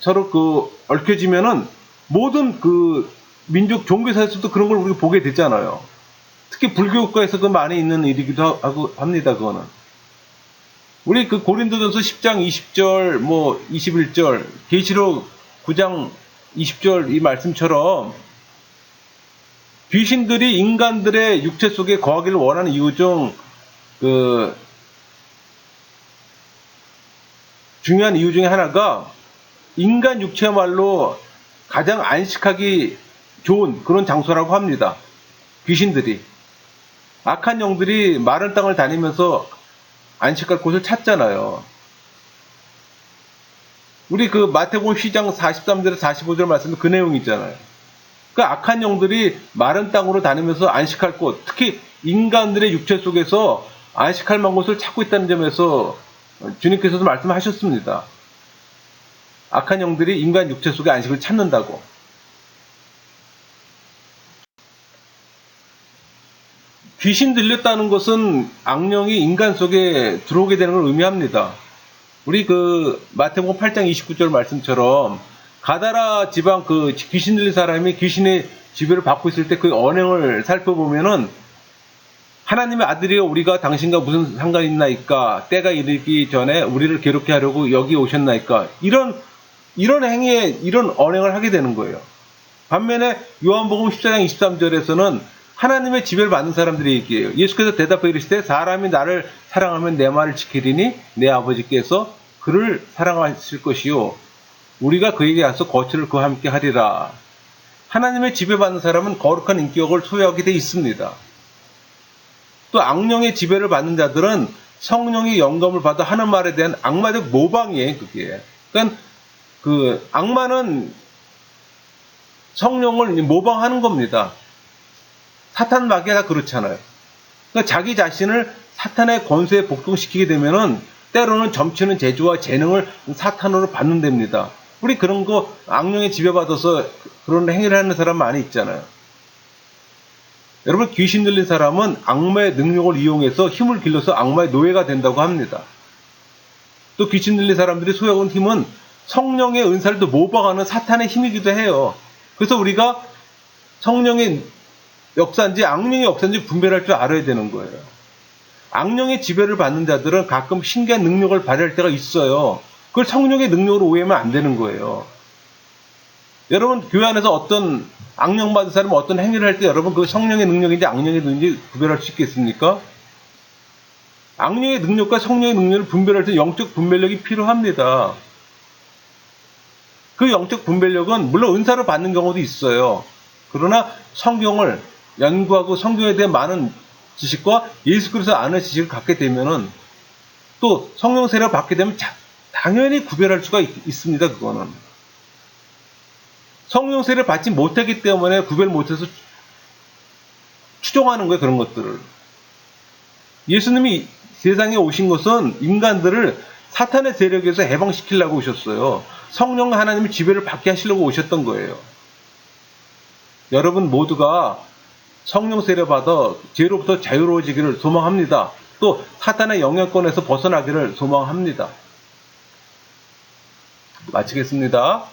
서로 얽혀지면은 모든 민족 종교사에서도 그런 걸 우리가 보게 됐잖아요. 특히 불교국가에서 많이 있는 일이기도 하고 합니다. 그거는 우리 고린도전서 10장 20절 21절 계시록 9장 20절 이 말씀처럼 귀신들이 인간들의 육체 속에 거하기를 원하는 이유 중 중요한 이유 중에 하나가 인간 육체야말로 가장 안식하기 좋은 그런 장소라고 합니다. 귀신들이 악한 영들이 마른 땅을 다니면서 안식할 곳을 찾잖아요. 우리 마태복음 10장 43절 45절 말씀도 그 내용이 있잖아요. 악한 영들이 마른 땅으로 다니면서 안식할 곳, 특히 인간들의 육체 속에서 안식할 만한 곳을 찾고 있다는 점에서 주님께서도 말씀하셨습니다. 악한 영들이 인간 육체 속에 안식을 찾는다고. 귀신 들렸다는 것은 악령이 인간 속에 들어오게 되는 걸 의미합니다. 우리 마태복음 8장 29절 말씀처럼 가다라 지방 귀신 들린 사람이 귀신의 지배를 받고 있을 때 그 언행을 살펴보면은 하나님의 아들이여 우리가 당신과 무슨 상관이 있나이까? 때가 이르기 전에 우리를 괴롭게 하려고 여기 오셨나이까? 이런 행위에 이런 언행을 하게 되는 거예요. 반면에 요한복음 14장 23절에서는 하나님의 지배를 받는 사람들의 얘기예요. 예수께서 대답해 이르시되 사람이 나를 사랑하면 내 말을 지키리니 내 아버지께서 그를 사랑하실 것이요 우리가 그에게 가서 거처를 그와 함께 하리라. 하나님의 지배받는 사람은 거룩한 인격을 소유하게 돼 있습니다. 또 악령의 지배를 받는 자들은 성령의 영감을 받아 하는 말에 대한 악마적 모방이에요, 그게. 그러니까 그 악마는 성령을 모방하는 겁니다. 사탄 마귀가 다 그렇잖아요. 그러니까 자기 자신을 사탄의 권세에 복종시키게 되면은 때로는 점치는 재주와 재능을 사탄으로 받는답니다. 우리 그런 거 악령에 지배받아서 그런 행위를 하는 사람 많이 있잖아요. 여러분, 귀신 들린 사람은 악마의 능력을 이용해서 힘을 길러서 악마의 노예가 된다고 합니다. 또 귀신 들린 사람들이 소유하는 힘은 성령의 은사를 또 모방하는 사탄의 힘이기도 해요. 그래서 우리가 성령의 역사인지 악령의 역사인지 분별할 줄 알아야 되는 거예요. 악령의 지배를 받는 자들은 가끔 신기한 능력을 발휘할 때가 있어요. 그걸 성령의 능력으로 오해하면 안 되는 거예요. 여러분, 교회 안에서 어떤 악령 받은 사람이 어떤 행위를 할 때 여러분 그 성령의 능력인지 악령의 능력인지 구별할 수 있겠습니까? 악령의 능력과 성령의 능력을 분별할 때 영적 분별력이 필요합니다. 그 영적 분별력은 물론 은사로 받는 경우도 있어요. 그러나 성경을 연구하고 성경에 대한 많은 지식과 예수 그리스도 아는 지식을 갖게 되면은 또 성령 세례를 받게 되면 당연히 구별할 수가 있습니다. 그거는 성령 세례를 받지 못하기 때문에 구별 못해서 추종하는 거예요. 그런 것들을. 예수님이 세상에 오신 것은 인간들을 사탄의 세력에서 해방시키려고 오셨어요. 성령 하나님의 지배를 받게 하시려고 오셨던 거예요. 여러분 모두가 성령 세례 받아 죄로부터 자유로워지기를 소망합니다. 또 사탄의 영향권에서 벗어나기를 소망합니다. 마치겠습니다.